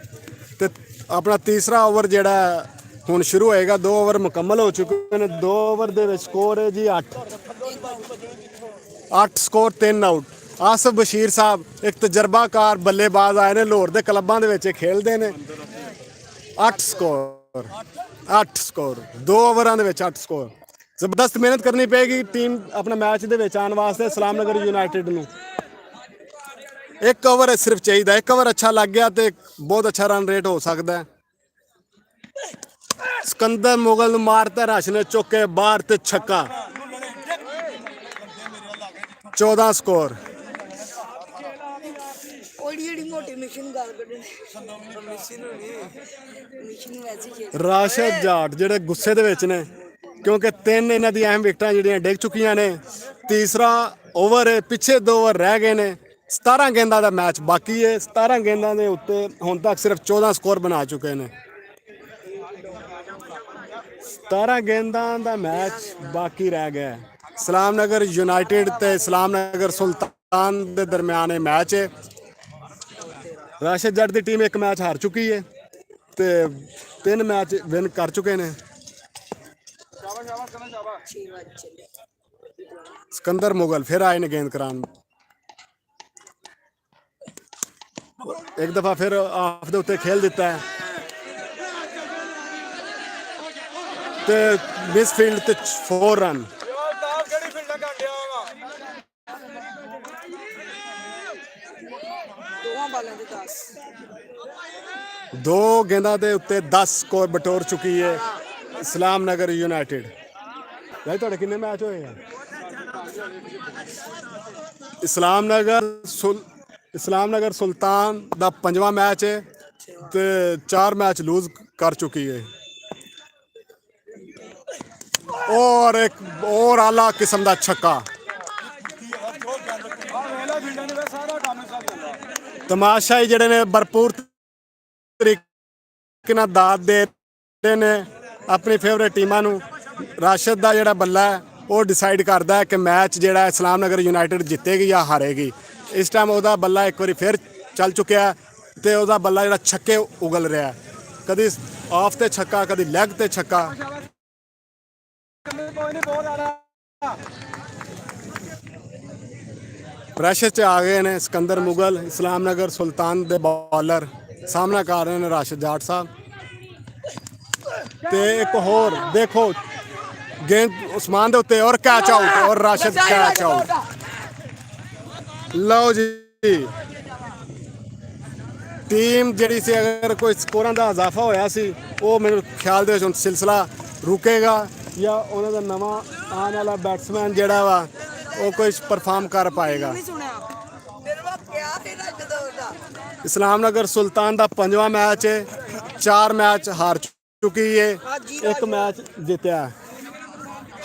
ਤੇ ਆਪਣਾ ਤੀਸਰਾ ਓਵਰ ਜਿਹੜਾ ਹੁਣ ਸ਼ੁਰੂ ਹੋਏਗਾ 2 ਓਵਰ ਮੁਕੰਮਲ ਹੋ ਚੁੱਕੇ ਨੇ 2 ਓਵਰ ਦੇ ਵਿੱਚ ਸਕੋਰ ਹੈ ਜੀ 8 ਸਕੋਰ 3 ਆਊਟ ਆਸਫ ਬਸ਼ੀਰ ਸਾਹਿਬ ਇੱਕ ਤਜਰਬਾਕਾਰ ਬੱਲੇਬਾਜ਼ ਆਏ ਨੇ ਲਾਹੌਰ ਦੇ ਕਲੱਬਾਂ ਦੇ ਵਿੱਚ ਖੇਡਦੇ ਨੇ 8 ਸਕੋਰ 2 ਓਵਰਾਂ ਦੇ ਵਿੱਚ 8 ਸਕੋਰ ਜ਼ਬਰਦਸਤ ਮਿਹਨਤ ਕਰਨੀ ਪਏਗੀ ਟੀਮ ਆਪਣਾ ਮੈਚ ਦੇ ਵਿੱਚ ਆਉਣ ਵਾਸਤੇ ਇਸਲਾਮ ਨਗਰ ਯੂਨਾਈਟਿਡ ਨੂੰ ਇੱਕ ਓਵਰ ਸਿਰਫ ਚਾਹੀਦਾ ਇੱਕ ਓਵਰ ਅੱਛਾ ਲੱਗ ਗਿਆ ਤੇ ਬਹੁਤ ਅੱਛਾ ਰਨ ਰੇਟ ਹੋ ਸਕਦਾ ਹੈ ਸਿਕੰਦਰ ਮੁਗਲ ਨੂੰ ਮਾਰਤਾ ਰਸ਼ ਨੇ ਚੁੱਕੇ ਬਾਹਰ ਤੇ ਛੱਕਾ 14 ਸਕੋਰ ਉਹਦੀ ਜਿਹੜੀ ਮੋਟੀ ਮਿਸ਼ਨ ਗੱਲ ਕੱਢਣੀ ਮਿਸ਼ਨ ਵੈਸੇ ਰਾਸ਼ਦ ਜਾਟ ਜਿਹੜੇ ਗੁੱਸੇ ਦੇ ਵਿੱਚ ਨੇ ਕਿਉਂਕਿ 3 ਇਹਨਾਂ ਦੀ ਅਹਿਮ ਵਿਕਟਾਂ ਜਿਹੜੀਆਂ ਡਿੱਗ ਚੁੱਕੀਆਂ ਨੇ ਤੀਸਰਾ ਓਵਰ ਹੈ ਪਿੱਛੇ 2 ਓਵਰ ਰਹਿ ਗਏ ਨੇ 17 ਗੇਂਦਾਂ ਦਾ ਮੈਚ ਬਾਕੀ ਹੈ 17 ਗੇਂਦਾਂ ਦੇ ਉੱਤੇ ਹੁਣ ਤੱਕ ਸਿਰਫ 14 ਸਕੋਰ ਬਣਾ ਚੁੱਕੇ ਨੇ 17 ਗੇਂਦਾਂ ਦਾ ਮੈਚ ਬਾਕੀ ਰਹਿ ਗਿਆ ਹੈ ਇਸਲਾਮ ਨਗਰ ਯੂਨਾਈਟਿਡ ਤੇ ਇਸਲਾਮ ਨਗਰ ਸੁਲਤਾਨ ਦੇ ਦਰਮਿਆਨ ਇਹ ਮੈਚ ਹੈ ਰਾਸ਼ਦ ਜੱਟ ਦੀ ਟੀਮ ਇੱਕ ਮੈਚ ਹਾਰ ਚੁੱਕੀ ਹੈ ਤੇ 3 ਮੈਚ ਵਿਨ ਕਰ ਚੁੱਕੇ ਨੇ ਸਿਕੰਦਰ ਮੁਗਲ ਫਿਰ ਆਏ ਨੇ ਗੇਂਦ ਕਰਾਨ ਇੱਕ ਦਫਾ ਫਿਰ ਆਫ ਦੇ ਉੱਤੇ ਖੇਲ ਦਿੱਤਾ ਹੈ ਤੇ ਮਿਸ ਫੀਲਡ ਤੇ 4 ਰਨ ਕਿਹੜੀ ਫੀਲਡਾਂ ਕਾਂਡਿਆ ਵਾ ਦੋਵਾਂ ਬਾਲਾਂ ਦੇ 10 2 ਗੇਂਦਾਂ ਦੇ ਉੱਤੇ 10 ਸਕੋਰ ਬਟੋਰ ਚੁੱਕੀ ਹੈ ਇਸਲਾਮ ਨਗਰ ਯੂਨਾਈਟਿਡ ਭਾਈ ਤੁਹਾਡੇ ਕਿੰਨੇ ਮੈਚ ਹੋਏ ਆ ਇਸਲਾਮ ਨਗਰ ਸੁਲਤਾਨ ਦਾ 5ਵਾਂ ਮੈਚ ਹੈ ਤੇ 4 ਮੈਚ ਲੂਜ਼ ਕਰ ਚੁੱਕੀ ਹੈ और एक और आला किस्म का छक्का तमाशाई ਜਿਹੜੇ ਨੇ ਭਰਪੂਰ ਤਰੀਕੇ ਨਾਲ ਦਾਦ ਦੇ ਰਹੇ ਨੇ ਆਪਣੀ ਫੇਵਰੇਟ ਟੀਮਾਂ ਨੂੰ ਰਾਸ਼ਦ ਦਾ ਜਿਹੜਾ ਬੱਲਾ ਹੈ ਉਹ ਡਿਸਾਈਡ ਕਰਦਾ ਹੈ ਕਿ ਮੈਚ ਜਿਹੜਾ ਹੈ ਇਸਲਾਮ ਨਗਰ ਯੂਨਾਈਟਿਡ ਜਿੱਤੇਗੀ ਜਾਂ ਹਾਰੇਗੀ। ਇਸ ਟਾਈਮ ਉਹਦਾ ਬੱਲਾ ਇੱਕ ਵਾਰੀ ਫਿਰ ਚੱਲ ਚੁੱਕਿਆ ਤੇ ਉਹਦਾ ਬੱਲਾ ਜਿਹੜਾ ਛੱਕੇ ਉਗਲ ਰਿਹਾ, ਕਦੀ ਆਫ ਤੇ ਛੱਕਾ, ਕਦੀ ਲੈਗ ਤੇ ਛੱਕਾ। ਪ੍ਰੈਸ਼ਰ 'ਚ ਆ ਗਏ ਨੇ ਸਿਕੰਦਰ ਮੁਗਲ, ਇਸਲਾਮ ਨਗਰ ਸੁਲਤਾਨ ਦੇ ਬੌਲਰ ਸਾਹਮਣਾ ਕਰ ਰਹੇ ਨੇ ਰਾਸ਼ਿਦ ਜਾਟ ਸਾਹਿਬ। ਤੇ ਇੱਕ ਹੋਰ ਦੇਖੋ ਗੇਂਦ ਉਸਮਾਨ ਦੇ ਉੱਤੇ ਔਰ ਕੈਚ ਆਊਟ, ਔਰ ਰਾਸ਼ਿਦ ਕੈਚ ਆਊਟ। ਲਓ ਜੀ ਟੀਮ ਜਿਹੜੀ ਸੀ, ਅਗਰ ਕੋਈ ਸਕੋਰਾਂ ਦਾ ਇਜ਼ਾਫਾ ਹੋਇਆ ਸੀ ਉਹ ਮੇਰੇ ਖਿਆਲ ਦੇ ਵਿੱਚ ਹੁਣ ਸਿਲਸਿਲਾ ਰੁਕੇਗਾ ਜਾਂ ਉਹਨਾਂ ਦਾ ਨਵਾਂ ਆਉਣ ਵਾਲਾ ਬੈਟਸਮੈਨ ਜਿਹੜਾ ਵਾ ਉਹ ਕੋਈ ਪਰਫਾਰਮ ਕਰ ਪਾਏਗਾ। ਇਸਲਾਮ ਨਗਰ ਸੁਲਤਾਨ ਦਾ 5ਵਾਂ ਮੈਚ ਹੈ, 4 ਮੈਚ ਹਾਰ ਚੁੱਕੀ ਹੈ, 1 ਮੈਚ ਜਿੱਤਿਆ।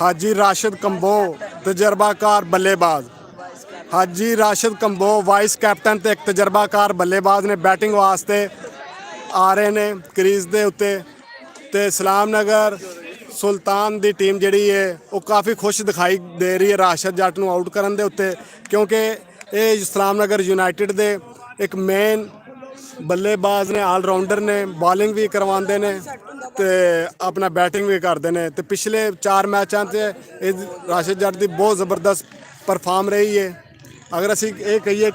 ਹਾਜੀ ਰਾਸ਼ਿਦ ਕੰਬੋ ਤਜਰਬਾਕਾਰ ਬੱਲੇਬਾਜ਼, ਹਾਜੀ ਰਾਸ਼ਿਦ ਕੰਬੋ ਵਾਈਸ ਕੈਪਟਨ ਤੇ ਇੱਕ ਤਜਰਬਾਕਾਰ ਬੱਲੇਬਾਜ਼ ਨੇ ਬੈਟਿੰਗ ਵਾਸਤੇ ਆ ਰਹੇ ਨੇ ਕ੍ਰੀਜ਼ ਦੇ ਉੱਤੇ। ਤੇ ਇਸਲਾਮ ਨਗਰ ਸੁਲਤਾਨ ਦੀ ਟੀਮ ਜਿਹੜੀ ਹੈ ਉਹ ਕਾਫੀ ਖੁਸ਼ ਦਿਖਾਈ ਦੇ ਰਹੀ ਹੈ ਰਾਸ਼ਿਦ ਜੱਟ ਨੂੰ ਆਊਟ ਕਰਨ ਦੇ ਉੱਤੇ, ਕਿਉਂਕਿ ਇਹ ਇਸਲਾਮ ਨਗਰ ਯੂਨਾਈਟਿਡ ਦੇ ਇੱਕ ਮੇਨ ਬੱਲੇਬਾਜ਼ ਨੇ, ਆਲਰਾਊਂਡਰ ਨੇ, ਬੋਲਿੰਗ ਵੀ ਕਰਵਾਉਂਦੇ ਨੇ ਤੇ ਆਪਣਾ ਬੈਟਿੰਗ ਵੀ ਕਰਦੇ ਨੇ। ਤੇ ਪਿਛਲੇ 4 ਮੈਚਾਂ 'ਚ ਇਹ ਰਾਸ਼ਿਦ ਜੱਟ ਦੀ ਬਹੁਤ ਜ਼ਬਰਦਸਤ ਪਰਫਾਰਮ ਰਹੀ ਹੈ। ਅਗਰ ਅਸੀਂ ਇਹ ਕਹੀਏ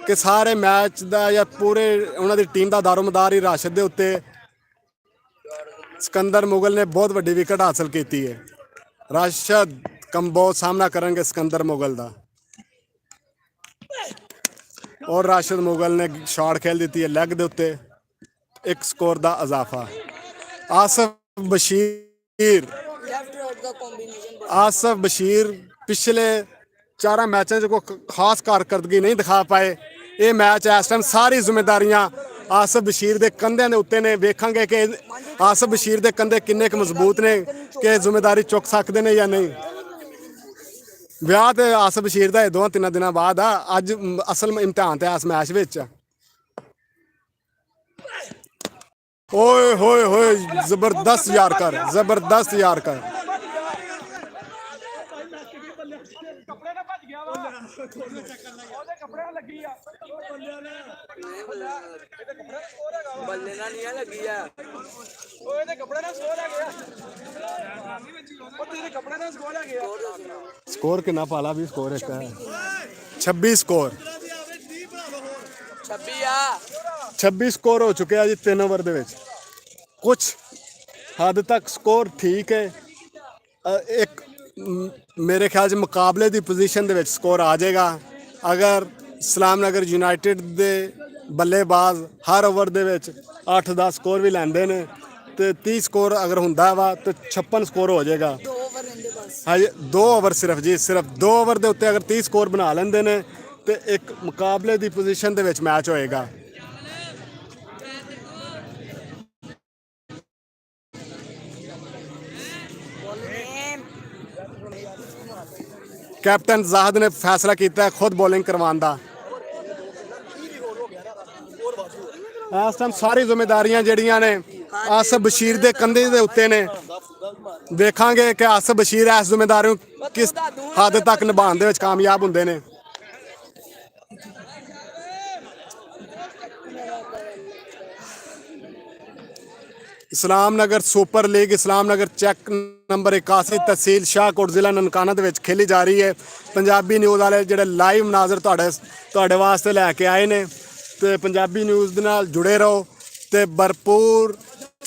ਕਿ ਸਾਰੇ ਮੈਚ ਦਾ ਜਾਂ ਪੂਰੇ ਉਹਨਾਂ ਦੀ ਟੀਮ ਦਾ ਦਾਰੋਮਦਾਰ ਹੀ ਰਾਸ਼ਿਦ ਦੇ ਉੱਤੇ, ਸਿਕੰਦਰ ਮੁਗਲ ਨੇ ਬਹੁਤ ਵੱਡੀ ਵਿਕਟ ਹਾਸਲ ਕੀਤੀ ਹੈ। ਰਾਸ਼ਿਦ ਕੰਬੋ ਸਾਹਮਣਾ ਕਰਨਗੇ ਸਿਕੰਦਰ ਮੁਗਲ ਦਾ, ਔਰ ਰਾਸ਼ਿਦ ਮੁਗਲ ਨੇ ਸ਼ਾਟ ਖੇਲ ਦਿੱਤੀ ਹੈ ਲੈਗ ਦੇ ਉੱਤੇ, 1 ਸਕੋਰ ਦਾ ਇਜ਼ਾਫਾ। ਆਸਫ ਬਸ਼ੀਰ, ਆਸਫ ਬਸ਼ੀਰ ਪਿਛਲੇ 4 ਮੈਚਾਂ 'ਚ ਕੋਈ ਖਾਸ ਕਾਰਕਰਦਗੀ ਨਹੀਂ ਦਿਖਾ ਪਾਏ। ਇਹ ਮੈਚ ਇਸ ਟਾਈਮ ਸਾਰੀ ਜ਼ਿੰਮੇਵਾਰੀਆਂ ਆਸਫ ਬਸ਼ੀਰ ਦੇ ਕੰਧਿਆਂ ਦੇ ਉੱਤੇ ਨੇ। ਵੇਖਾਂਗੇ ਕਿ ਆਸਫ ਬਸ਼ੀਰ ਦੇ ਕੰਧੇ ਕਿੰਨੇ ਕੁ ਮਜ਼ਬੂਤ ਨੇ ਕਿ ਜ਼ਿੰਮੇਵਾਰੀ ਚੁੱਕ ਸਕਦੇ ਨੇ ਜਾਂ ਨਹੀਂ। ਵਿਆਹ ਤੇ ਆਸਫ ਬਸ਼ੀਰ ਦਾ 2-3 ਦਿਨਾਂ ਬਾਅਦ ਆ, ਅੱਜ ਅਸਲ ਇਮਤਿਹਾਨ ਤੇ ਇਸ ਮੈਚ ਵਿੱਚ। ਓਏ ਹੋਏ ਹੋਏ ਜ਼ਬਰਦਸਤ ਯਾਰਕਰ, ਜ਼ਬਰਦਸਤ ਯਾਰਕਰ। ਕੱਪੜੇ ਨਾਲ ਭੱਜ ਗਿਆ ਵਾ, ਉਹਦੇ ਕੱਪੜੇ ਨਾਲ ਲੱਗੀ ਆ, ਬੱਲੇ ਨਾਲ ਨਹੀਂ ਲੱਗੀ ਆ, ਉਹ ਇਹਦੇ ਕੱਪੜੇ ਨਾਲ ਸਕੋਰ ਆ ਗਿਆ, ਉਹ ਤੇਰੇ ਕੱਪੜੇ ਨਾਲ ਸਕੋਰ ਆ ਗਿਆ। ਸਕੋਰ ਕਿੰਨਾ ਪਾਲਾ ਵੀ ਸਕੋਰ ਇੱਕ ਹੈ 26 ਸਕੋਰ, 26 ਸਕੋਰ ਹੋ ਚੁੱਕਿਆ ਜੀ 3 ਓਵਰ ਦੇ ਵਿੱਚ। ਕੁਛ ਹੱਦ ਤੱਕ ਸਕੋਰ ਠੀਕ ਹੈ, ਇੱਕ ਮੇਰੇ ਖਿਆਲ 'ਚ ਮੁਕਾਬਲੇ ਦੀ ਪੋਜੀਸ਼ਨ ਦੇ ਵਿੱਚ ਸਕੋਰ ਆ ਜਾਏਗਾ। ਅਗਰ ਇਸਲਾਮ ਨਗਰ ਯੂਨਾਈਟਿਡ ਦੇ ਬੱਲੇਬਾਜ਼ ਹਰ ਓਵਰ ਦੇ ਵਿੱਚ 8-10 ਸਕੋਰ ਵੀ ਲੈਂਦੇ ਨੇ ਤੇ 30 ਸਕੋਰ ਅਗਰ ਹੁੰਦਾ ਵਾ ਤੇ 56 ਸਕੋਰ ਹੋ ਜਾਏਗਾ। 2 ਓਵਰ ਰਹਿੰਦੇ ਬਸ, ਹਾਂਜੀ 2 ਓਵਰ ਸਿਰਫ ਜੀ, ਸਿਰਫ 2 ਓਵਰ ਦੇ ਉੱਤੇ ਅਗਰ 30 ਸਕੋਰ ਬਣਾ ਲੈਂਦੇ ਨੇ ਤੇ ਇੱਕ ਮੁਕਾਬਲੇ ਦੀ ਪੋਜੀਸ਼ਨ ਦੇ ਵਿੱਚ ਮੈਚ ਹੋਏਗਾ। ਕੈਪਟਨ ਜ਼ਾਹਦ ਨੇ ਫੈਸਲਾ ਕੀਤਾ ਖੁਦ ਬੋਲਿੰਗ ਕਰਵਾਉਣ ਦਾ। ਇਸ ਟਾਈਮ ਸਾਰੀ ਜ਼ਿੰਮੇਵਾਰੀਆਂ ਜਿਹੜੀਆਂ ਨੇ ਆਸਫ ਬਸ਼ੀਰ ਦੇ ਕੰਧੇ ਦੇ ਉੱਤੇ ਨੇ। ਵੇਖਾਂਗੇ ਕਿ ਆਸਫ ਬਸ਼ੀਰ ਇਸ ਜ਼ਿੰਮੇਵਾਰੀ ਨੂੰ ਕਿਸ ਹੱਦ ਤੱਕ ਨਿਭਾਉਣ ਦੇ ਵਿੱਚ ਕਾਮਯਾਬ ਹੁੰਦੇ ਨੇ। ਇਸਲਾਮ ਨਗਰ ਸੁਪਰ ਲੀਗ ਇਸਲਾਮ ਨਗਰ ਚੈੱਕ ਨੰਬਰ 81 ਤਹਿਸੀਲ ਸ਼ਾਹਕੋਟ ਜ਼ਿਲ੍ਹਾ ਨਨਕਾਣਾ ਦੇ ਵਿੱਚ ਖੇਲੀ ਜਾ ਰਹੀ ਹੈ। ਪੰਜਾਬੀ ਨਿਊਜ਼ ਵਾਲੇ ਜਿਹੜੇ ਲਾਈਵ ਮਨਾਜ਼ਰ ਤੁਹਾਡੇ ਵਾਸਤੇ ਲੈ ਕੇ ਆਏ ਨੇ ਤੇ ਪੰਜਾਬੀ ਨਿਊਜ਼ ਦੇ ਨਾਲ ਜੁੜੇ ਰਹੋ ਤੇ ਭਰਪੂਰ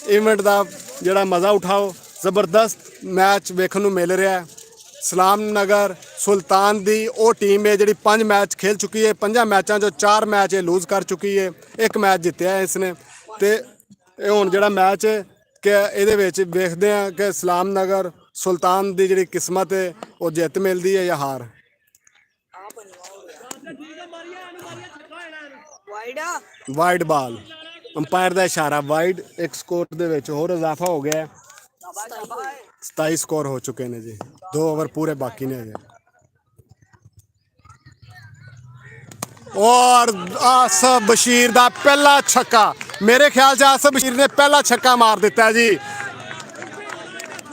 ਇਵੈਂਟ ਦਾ ਜਿਹੜਾ ਮਜ਼ਾ ਉਠਾਓ। ਜ਼ਬਰਦਸਤ ਮੈਚ ਵੇਖਣ ਨੂੰ ਮਿਲ ਰਿਹਾ ਹੈ। ਇਸਲਾਮ ਨਗਰ ਸੁਲਤਾਨ ਦੀ ਉਹ ਟੀਮ ਹੈ ਜਿਹੜੀ 5 ਮੈਚ ਖੇਲ ਚੁੱਕੀ ਹੈ। 5 ਮੈਚਾਂ 'ਚੋਂ 4 ਮੈਚ ਇਹ ਲੂਜ਼ ਕਰ ਚੁੱਕੀ ਹੈ, 1 ਮੈਚ ਜਿੱਤਿਆ ਹੈ ਇਸਨੇ। ਤੇ ਇਹ ਹੁਣ ਜਿਹੜਾ ਮੈਚ ਹੈ ਕਿ ਇਹਦੇ ਵਿੱਚ ਵੇਖਦੇ ਹਾਂ ਕਿ ਇਸਲਾਮ ਨਗਰ ਸੁਲਤਾਨ ਦੀ ਜਿਹੜੀ ਕਿਸਮਤ ਹੈ ਉਹ ਜਿੱਤ ਮਿਲਦੀ ਹੈ ਜਾਂ ਹਾਰ। ਵਾਈਡ ਬਾਲ, ਅੰਪਾਇਰ ਦਾ ਇਸ਼ਾਰਾ ਵਾਈਡ। 1 ਸਕੋਰ ਦੇ ਵਿੱਚ ਹੋਰ ਇਜ਼ਾਫਾ ਹੋ ਗਿਆ, 27 ਸਕੋਰ ਹੋ ਚੁੱਕੇ ਨੇ ਜੀ। 2 ਓਵਰ ਪੂਰੇ ਬਾਕੀ ਨੇ ਅਜੇ। ਔਰ ਆਸਫ ਬਸ਼ੀਰ ਦਾ ਪਹਿਲਾ ਛੱਕਾ, ਮੇਰੇ ਖਿਆਲ 'ਚ ਆਸਫ ਬਸ਼ੀਰ ਨੇ ਪਹਿਲਾ ਛੱਕਾ ਮਾਰ ਦਿੱਤਾ ਜੀ।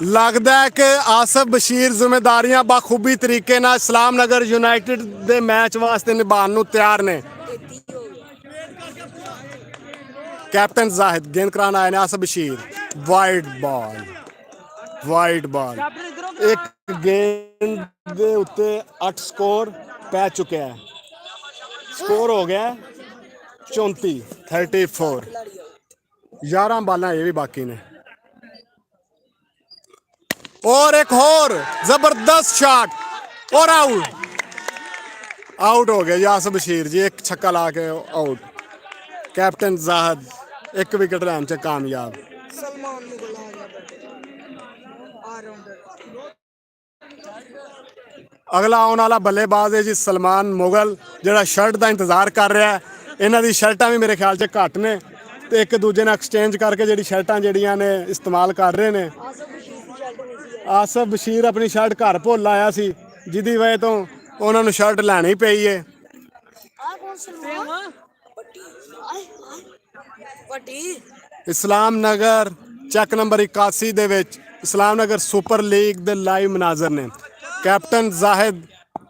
ਲੱਗਦਾ ਹੈ ਕਿ ਆਸਫ ਬਸ਼ੀਰ ਜ਼ਿੰਮੇਵਾਰੀਆਂ ਬਾਖੂਬੀ ਤਰੀਕੇ ਨਾਲ ਇਸਲਾਮ ਨਗਰ ਯੂਨਾਈਟਿਡ ਦੇ ਮੈਚ ਵਾਸਤੇ ਨਿਭਾਉਣ ਨੂੰ ਤਿਆਰ ਨੇ। 33 ਹੋ ਗਿਆ। ਕੈਪਟਨ ਜ਼ਾਹਿਦ ਗੇਂਦ ਕਰਾਉਣ ਆਏ ਨੇ ਆਸਫ ਬਸ਼ੀਰ। ਵਾਈਡ ਬਾਲ ਇੱਕ ਗੇਂਦ ਦੇ ਉੱਤੇ 8 ਸਕੋਰ ਪੈ ਚੁੱਕਿਆ ਹੈ। ਸਕੋਰ ਹੋ ਗਿਆ 34 34। 11 ਬਾਲਾਂ ਇਹ ਵੀ ਬਾਕੀ ਨੇ। और एक और जबरदस्त शॉट और आउट हो गया यासर बशीर जी। एक छक्का ला के आउट। कैप्टन जाहिद एक विकेट लैन च कामयाब। सलमान मुगल आ गया ऑलराउंडर। अगला आने वाला बल्लेबाज है जी सलमान मुगल ਜਿਹੜਾ शर्ट का इंतजार कर रहा है। ਇਹਨਾਂ ਦੀ ਸ਼ਰਟਾਂ ਵੀ ਮੇਰੇ ਖਿਆਲ 'ਚ ਘੱਟ ਨੇ ਤੇ ਇੱਕ ਦੂਜੇ ਨਾਲ ਐਕਸਚੇਂਜ ਕਰਕੇ ਜਿਹੜੀ ਸ਼ਰਟਾਂ ਜਿਹੜੀਆਂ ਨੇ ਇਸਤੇਮਾਲ ਕਰ ਰਹੇ ਨੇ। ਆਸਫ ਬਸ਼ੀਰ ਆਪਣੀ ਸ਼ਰਟ ਘਰ ਭੁੱਲ ਆਇਆ ਸੀ ਜਿਹਦੀ ਵਜ੍ਹਾ ਤੋਂ ਉਹਨਾਂ ਨੂੰ ਸ਼ਰਟ ਲੈਣੀ ਪਈ ਹੈ। आ कौन सलमान? पट्टी पट्टी। ਇਸਲਾਮ ਨਗਰ ਚੱਕ ਨੰਬਰ 81 ਦੇ ਵਿੱਚ ਇਸਲਾਮ ਨਗਰ ਸੁਪਰ ਲੀਗ ਦੇ ਲਾਈਵ ਮਨਾਜ਼ਰ ਨੇ। ਕੈਪਟਨ ਜ਼ਾਹਿਦ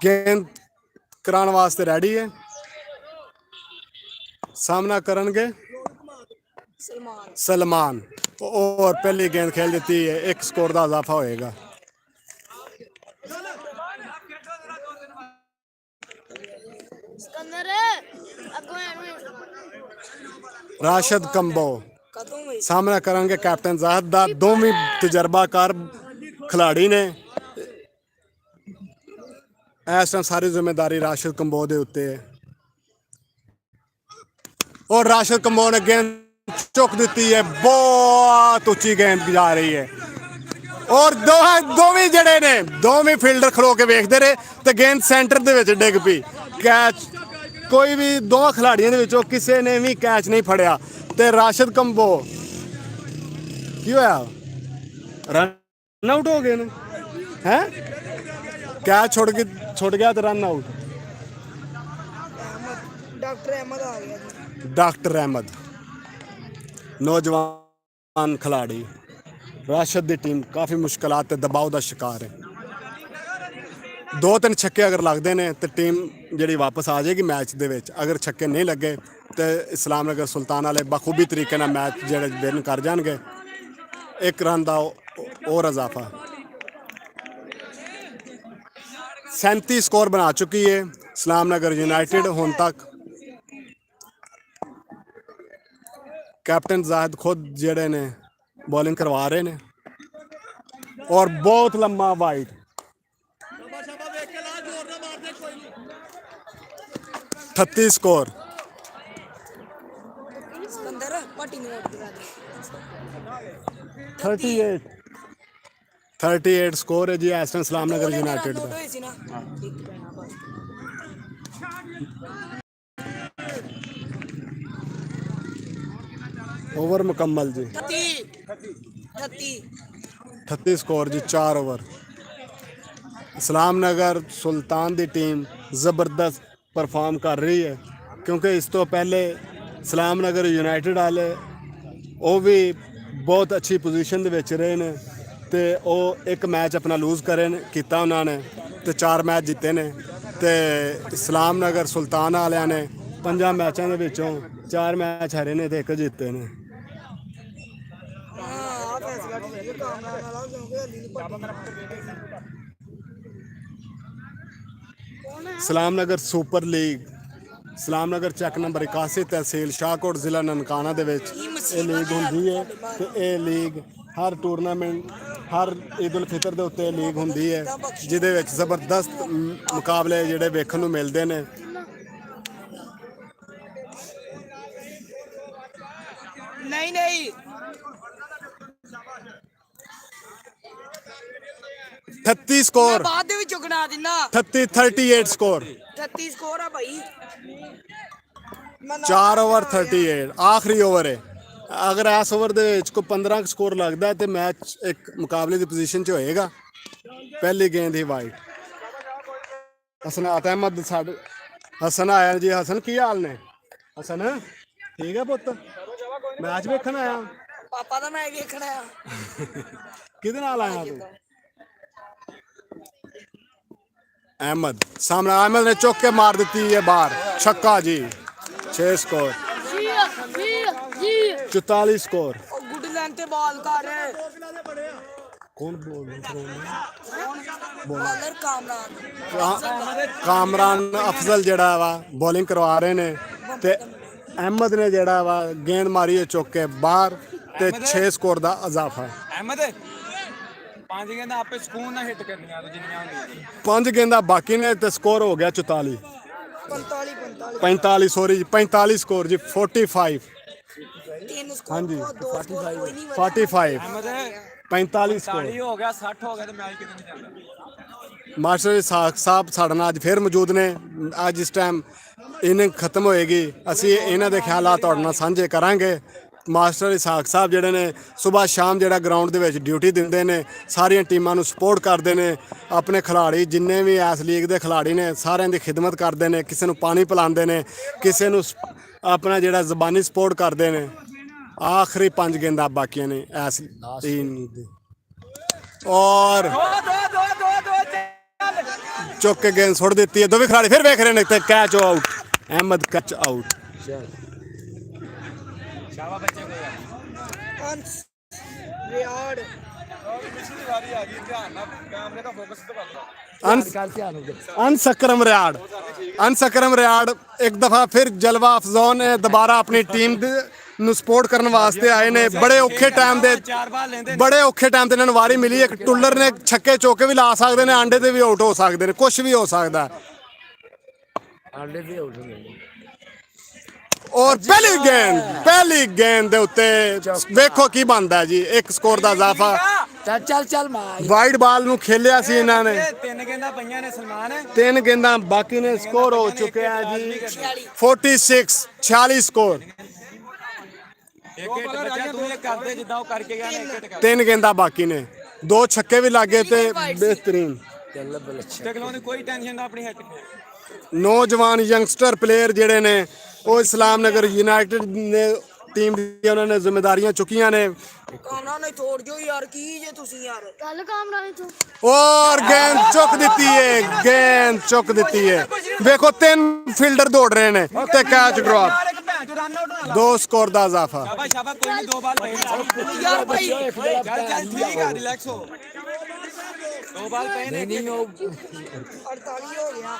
ਗੇਂਦ ਕਰਾਉਣ ਵਾਸਤੇ ਰੈਡੀ ਹੈ। ਸਾਹਮਣਾ ਕਰਨਗੇ सलमान और पहली गेंद खेल देती है। एक स्कोर का इजाफा होएगा। राशिद कंबो सामना करेंगे कैप्टन जाहिद दा। दोवें तजर्बाकार खिलाड़ी ने। इस टाइम सारी जिम्मेदारी राशिद कंबो के उत्ते है और राशिद कंबो ने गेंद चुक दी है। बहुत उच्ची गेंद जा रही है और दोवें जड़े ने दोवें फील्डर खड़ो के वेखते रहे तो गेंद सेंटर दे विच डिग पई। कैच कोई भी दो खिलाड़ियों दे विचों किसी ने भी कैच नहीं फड़िया ते राशिद कंबो की होया रन आउट हो गए ने। हैं कैच छुट गया तो रन आउट। डॉक्टर अहमद आ गया। डॉक्टर अहमद नौजवान खिलाड़ी। राशिद की टीम काफ़ी मुश्किलात ते दबाव का शिकार है। 2-3 छक्के अगर लगते हैं तो टीम जी वापस आ जाएगी मैच दे विच। अगर छक्के नहीं लगे तो इस्लाम नगर सुल्तान वाले बखूबी तरीके नाल मैच जेडे विन कर जाएंगे। एक रन का और इजाफा। 37 स्कोर बना चुकी है इस्लाम नगर यूनाइटेड हुण तक। कैप्टन जाहिद खुद जेडे ने बॉलिंग करवा रहे ने और बहुत लम्बा वाइड। 38 स्कोर। सिकंदर पट्टी में आउट करा दे। 38 स्कोर है जी इस टाइम इस्लाम नगर यूनाइटेड का। होई सी ना एक पैना बस। ओवर मुकम्मल जी। 38 स्कोर जी 4 ओवर। इस्लाम नगर सुल्तान की टीम ज़बरदस्त परफॉर्म कर रही है क्योंकि इस तो पहले इस्लाम नगर यूनाइटेड वाले वो भी बहुत अच्छी पोजीशन दे विच रहे ने ते वो एक मैच अपना लूज करे किया उन्होंने तो 4 मैच जीते ने ते इस्लाम नगर सुल्तान वाले ने 5 मैचों के विचों 4 मैच हारे ने तो 1 जीते ने। इस्लाम नगर सुपर लीग इस्लाम नगर चैक नंबर 81 तहसील शाहकोट जिला ननकाना दे विच ये लीग होंदी है ते ये लीग हर टूरनामेंट हर ईद उल फितर दे उत्ते लीग होंदी है जिहदे विच जबरदस्त मुकाबले जिहड़े वेखण नूं मिलदे ने। नहीं नहीं 38 स्कोर बाद दे विचों गिना दिना। 38 स्कोर 33 स्कोर है भाई। 4 ओवर 38 आखिरी ओवर है। अगर इस ओवर दे विच कोई 15 स्कोर लगता है तो मैच एक मुकाबले की पोजीशन च होएगा। पहली गेंद ही वाइड। हसनात अहमद साडे हसन आया जी। हसन की हाल ने? हसन ठीक है पुत मैच वेखन आया ਪਾਪਾ ਦਾ ਮੈਂ ਵੇਖਣਾ ਆ ਕਿਹਦੇ ਨਾਲ ਆਇਆ ਤੂੰ? ਅਹਿਮਦ ਸਾਹਮਣੇ, ਅਹਿਮਦ ਨੇ ਚੁੱਕ ਕੇ ਮਾਰ ਦਿੱਤੀ ਹੈ ਬਾਹਰ, ਛੱਕਾ ਜੀ। 6 ਸਕੋਰ, 44 ਸਕੋਰ। ਉਹ ਗੁੱਡ ਲਾਈਨ ਤੇ ਬਾਲ ਕਰ ਕੌਣ ਬੋਲ ਰਿਹਾ? ਬਾਲਰ ਕਾਮਰਾਨ ਕਾਮਰਾਨ ਅਫਜ਼ਲ ਜਿਹੜਾ ਵਾ ਬੋਲਿੰਗ ਕਰਵਾ ਰਹੇ ਨੇ ਤੇ ਅਹਿਮਦ ਨੇ ਜਿਹੜਾ ਵਾ ਗੇਂਦ ਮਾਰੀ ਹੈ ਚੁੱਕ ਕੇ ਬਾਹਰ ਤੇ 6 ਸਕੋਰ ਦਾ ਇਜ਼ਾਫਾ। ਅਹਿਮਦ 5 ਗੇਂਦਾਂ ਆਪੇ ਸਕੂਨ ਨਾਲ ਹਿੱਟ ਕਰਨੀਆਂ ਜਿੰਨੀਆਂ ਹੁੰਦੀਆਂ। 5 ਗੇਂਦਾਂ ਬਾਕੀ ਨੇ ਤੇ ਸਕੋਰ ਹੋ ਗਿਆ 44, 45 ਸੌਰੀ 45 ਸਕੋਰ ਜੀ। 45 3 ਸਕੋਰ ਹਾਂਜੀ, 2 ਸਕੋਰ ਕੋਈ ਨਹੀਂ 45 ਅਹਿਮਦ 45 ਸਕੋਰ। 40 ਹੋ ਗਿਆ, 60 ਹੋ ਗਿਆ ਤੇ ਮੈਚ ਕਿਤੇ ਨਹੀਂ ਜਾਂਦਾ। ਮਾਸਟਰ ਇਸਾਕ ਸਾਹਿਬ ਸਾਡੇ ਨਾਲ ਅੱਜ ਫਿਰ ਮੌਜੂਦ ਨੇ। ਅੱਜ ਇਸ ਟਾਈਮ ਇਨਿੰਗ ਖਤਮ ਹੋਏਗੀ, ਅਸੀਂ ਇਹਨਾਂ ਦੇ ਖਿਆਲਾਤ ਤੁਹਾਡੇ ਨਾਲ ਸਾਂਝੇ ਕਰਾਂਗੇ। ਮਾਸਟਰ ਇਸਾਕ ਸਾਹਿਬ ਜਿਹੜੇ ਨੇ ਸਵੇਰ ਸ਼ਾਮ ਜਿਹੜਾ ਗਰਾਊਂਡ ਦੇ ਵਿੱਚ ਡਿਊਟੀ ਦਿੰਦੇ ਨੇ, ਸਾਰੀਆਂ ਟੀਮਾਂ ਨੂੰ ਸਪੋਰਟ ਕਰਦੇ ਨੇ। ਆਪਣੇ ਖਿਡਾਰੀ ਜਿੰਨੇ ਵੀ ਇਸ ਲੀਗ ਦੇ ਖਿਡਾਰੀ ਨੇ ਸਾਰਿਆਂ ਦੀ ਖਿਦਮਤ ਕਰਦੇ ਨੇ, ਕਿਸੇ ਨੂੰ ਪਾਣੀ ਪਿਲਾਉਂਦੇ ਨੇ, ਕਿਸੇ ਨੂੰ ਆਪਣਾ ਜਿਹੜਾ ਜ਼ਬਾਨੀ ਸਪੋਰਟ ਕਰਦੇ ਨੇ। ਆਖਰੀ 5 ਗੇਂਦਾਂ ਬਾਕੀਆਂ ਨੇ ਇਸ ਟੀਮ ਦੀ ਔਰ ਚੁੱਕ ਕੇ ਗੇਂਦ ਸੁੱਟ ਦਿੱਤੀ ਹੈ। ਦੋਵੇਂ ਖਿਡਾਰੀ ਫਿਰ ਵੇਖ ਰਹੇ ਨੇ ਤੇ catch out. Ahmed catch out. ਸ਼ਾਬਾਸ਼ ਬੱਚੇ ਕੋਈ ਅੰਸ ਰਿਆੜ ਅਨਸਕਰਮ ਰਿਆੜ, ਅਨਸਕਰਮ ਰਿਆੜ ਇੱਕ ਦਫਾ ਫਿਰ ਜਲਵਾ ਅਫਜ਼ਾਨ ਨੇ ਦੁਬਾਰਾ ਆਪਣੀ ਟੀਮ ਨੂੰ ਸਪੋਰਟ ਕਰਨ ਵਾਸਤੇ ਆਏ ਨੇ। ਬੜੇ ਔਖੇ ਟਾਈਮ ਦੇ ਇਹਨਾਂ ਨੂੰ ਵਾਰੀ ਮਿਲੀ। ਇੱਕ ਟੁੱਲਰ ਨੇ ਛੱਕੇ ਚੌਕੇ ਵੀ ਲਾ ਸਕਦੇ ਨੇ, ਆਂਡੇ ਤੇ ਵੀ ਆਊਟ ਹੋ ਸਕਦੇ ਨੇ, ਕੁਝ ਵੀ ਹੋ ਸਕਦਾ। ਔਰ ਪਹਿਲੀ ਗੇਂਦ ਦੇ ਉੱਤੇ ਵੇਖੋ ਕੀ ਬਣਦਾ ਜੀ। 1 ਸਕੋਰ ਦਾ ਇਜ਼ਾਫਾ। ਚੱਲ ਮਾਰ ਵਾਈਡ ਬਾਲ ਨੂੰ ਖੇਲਿਆ ਸੀ ਇਹਨਾਂ ਨੇ। 3 ਗੇਂਦਾਂ ਪਈਆਂ ਨੇ ਸਲਮਾਨ। 3 ਗੇਂਦਾਂ ਬਾਕੀ ਨੇ, ਸਕੋਰ ਹੋ ਚੁੱਕਿਆ ਜੀ 46, 46 ਸਕੋਰ। ਇੱਕ ਹਿੱਟ ਬੱਚਾ ਤੂੰ ਇਹ ਕਰਦੇ ਜਿੱਦਾਂ ਉਹ ਕਰਕੇ ਗਿਆ ਨੇ, ਇੱਕ ਹਿੱਟ ਕਰ। 3 ਗੇਂਦਾਂ ਬਾਕੀ ਨੇ, 2 ਛੱਕੇ ਵੀ ਲੱਗੇ ਤੇ ਬਿਹਤਰੀਨ। ਟਕਲੋਂ ਦੀ ਕੋਈ ਟੈਨਸ਼ਨ ਨਾ ਆਪਣੀ ਹਿੱਟ। ਨੌਜਵਾਨ ਯੰਗਸਟਰ ਪਲੇਅਰ ਜਿਹੜੇ ਨੇ ਉਹ ਇਸਲਾਮ ਨਗਰ ਯੂਨਾਈਟਿਡ ਨੇ ਟੀਮ ਦੀ ਉਹਨਾਂ ਨੇ ਜ਼ਿੰਮੇਵਾਰੀਆਂ ਚੁੱਕੀਆਂ ਨੇ। ਕਾਮਰਾਨ ਨੇ ਤੋੜ ਦਿਓ ਯਾਰ, ਕੀ ਜੇ ਤੁਸੀਂ ਯਾਰ ਕੱਲ ਕਾਮਰਾਨ ਤੋਂ ਔਰ ਗੇਂਦ ਚੁੱਕ ਦਿੱਤੀ ਹੈ, ਗੇਂਦ ਚੁੱਕ ਦਿੱਤੀ ਹੈ। ਵੇਖੋ 3 ਫੀਲਡਰ ਦੌੜ ਰਹੇ ਨੇ ਤੇ ਕੈਚ ਡ੍ਰੌਪ। 2 ਸਕੋਰ ਦਾ ਇਜ਼ਾਫਾ। ਸ਼ਾਬਾਸ਼ ਸ਼ਾਬਾਸ਼, ਕੋਈ ਨਹੀਂ 2 ਬਾਲ ਪਏ ਨੇ। ਯਾਰ ਭਾਈ ਚੱਲ ਠੀਕ ਆ, ਰਿਲੈਕਸ ਹੋ। 2 ਬਾਲ ਪਏ ਨੇ। ਨਹੀਂ ਉਹ 48 ਹੋ ਗਿਆ।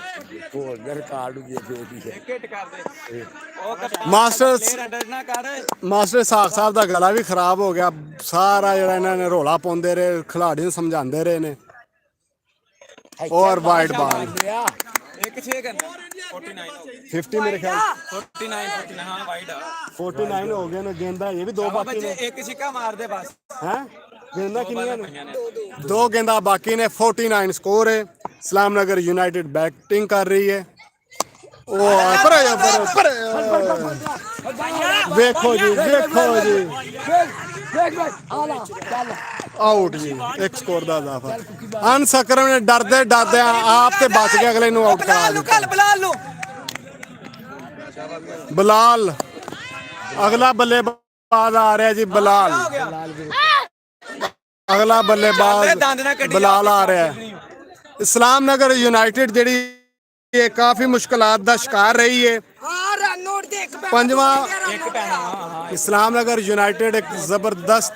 ਹੋਰ ਯਾਰ ਕਾਰਡ ਵੀ ਦੇ ਇੱਕ ਹਿੱਟ ਕਰ ਦੇ। ਉਹ ਕਪਤਾਨ ਮਾਸਟਰ ਪਲੇਅਰ ਅੰਡਰ ਨਾ ਕਰ। ਮਾਸਟਰ ਇਸਾਕ ਸਾਹਿਬ ਦਾ ਗਲਾ ਵੀ ਖਰਾਬ ਹੋ ਗਿਆ। ਸਾਰਾ ਜਿਹੜਾ ਇਹਨਾਂ ਨੇ ਰੋਲਾ ਪਾਉਂਦੇ ਰਹੇ, ਖਿਡਾਰੀ ਨੂੰ ਸਮਝਾਉਂਦੇ ਰਹੇ ਨੇ। ਔਰ ਵਾਈਡ ਬਾਲ। ਇੱਕ 6 ਕਰਨਾ 49 ਹੋ ਗਏ। 50 ਮੇਰੇ ਖਿਆਲ 49 ਹਾਂ ਵਾਈਡ ਆ। 49 ਹੋ ਗਏ ਨੇ। ਗੇਂਦਾਂ ਇਹ ਵੀ 2 ਬਾਕੀ ਬੱਚੇ ਨੇ। ਇੱਕ ਛਿੱਕਾ ਮਾਰ ਦੇ ਬਸ। ਹੈ ਗੇਂਦਾਂ ਕਿੰਨੀਆਂ ਨੇ? 2 ਗੇਂਦਾਂ ਬਾਕੀ ਨੇ। 49 ਸਕੋਰ ਹੈ। ਇਸਲਾਮ ਨਗਰ ਯੂਨਾਈਟਿਡ ਬੈਟਿੰਗ ਕਰ ਰਹੀ ਹੈ। ਉਹ ਪਰ ਵੇਖੋ ਜੀ, ਵੇਖੋ ਜੀ, ਆਊਟ ਜੀ। 1 ਸਕੋਰ ਦਾ ਇਜ਼ਾਫਾ। ਅਨਸਕਰਮ ਨੇ ਡਰਦੇ ਆਪ ਤੇ ਬਚ ਕੇ ਅਗਲੇ ਨੂੰ ਆਊਟ ਕਰਾ ਦਿੱਤਾ। ਬਲਾਲ ਨੂੰ ਬਲਾਲ ਅਗਲਾ ਬੱਲੇਬਾਜ਼ ਆ ਰਿਹਾ ਜੀ। ਬਲਾਲ ਅਗਲਾ ਬੱਲੇਬਾਜ਼ ਬਲਾਲ ਆ ਰਿਹਾ ਹੈ। ਇਸਲਾਮ ਨਗਰ ਯੂਨਾਈਟਿਡ ਜਿਹੜੀ ਇਹ ਕਾਫੀ ਮੁਸ਼ਕਲਾਤ ਦਾ ਸ਼ਿਕਾਰ ਰਹੀ ਹੈ। ਹਾਂ ਰਨ ਆਊਟ ਤੇ ਇੱਕ ਪੰਜਵਾਂ ਇਸਲਾਮ ਨਗਰ ਯੂਨਾਈਟਿਡ ਇੱਕ ਜ਼ਬਰਦਸਤ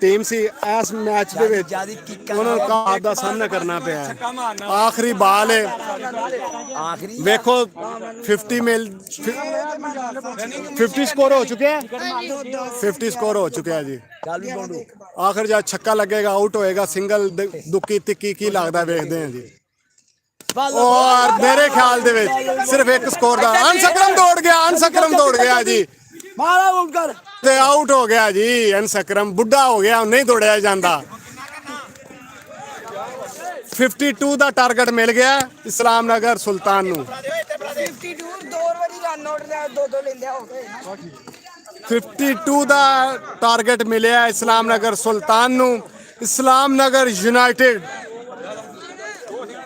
ਟੀਮ ਸੀ। ਇਸ ਮੈਚ ਦੇ ਵਿੱਚ ਉਹਨਾਂ ਨੂੰ ਕਾਹਤ ਦਾ ਸਾਹਮਣਾ ਕਰਨਾ ਪਿਆ ਹੈ। ਆਖਰੀ ਬਾਲ ਹੈ। ਵੇਖੋ 50 ਮਿਲ 50 ਸਕੋਰ ਹੋ ਚੁੱਕਿਆ ਹੈ। 50 ਸਕੋਰ ਹੋ ਚੁੱਕਿਆ ਜੀ। ਆਖਰ ਜਦ ਛੱਕਾ ਲੱਗੇਗਾ, ਆਊਟ ਹੋਏਗਾ, ਸਿੰਗਲ ਦੁੱਕੀ ਤਿੱਕੀ ਕੀ ਲੱਗਦਾ ਵੇਖਦੇ ਹਾਂ ਜੀ। ਔਰ ਮੇਰੇ ਖਿਆਲ ਦੇ ਵਿੱਚ ਸਿਰਫ 1 ਸਕੋਰ ਦਾ। ਅਨਸਕਰਮ ਦੌੜ ਗਿਆ ਜੀ ਮਾਰਾ ਆਊਟ ਕਰ ਤੇ ਆਊਟ ਹੋ ਗਿਆ ਜੀ। ਅਨਸਕਰਮ ਬੁੱਢਾ ਹੋ ਗਿਆ, ਨਹੀਂ ਦੌੜਿਆ ਜਾਂਦਾ। 52 ਦਾ ਟਾਰਗੇਟ ਮਿਲ ਗਿਆ ਇਸਲਾਮ ਨਗਰ ਸੁਲਤਾਨ ਨੂੰ। 52 ਦੋ ਵਾਰੀ ਰਨ ਆਊਟ ਲੈ ਦੋ ਲੈਂਦੇ ਹੋ ਗਏ। 52 ਦਾ ਟਾਰਗੇਟ ਮਿਲਿਆ ਇਸਲਾਮ ਨਗਰ ਸੁਲਤਾਨ ਨੂੰ। ਇਸਲਾਮ ਨਗਰ ਯੂਨਾਈਟਿਡ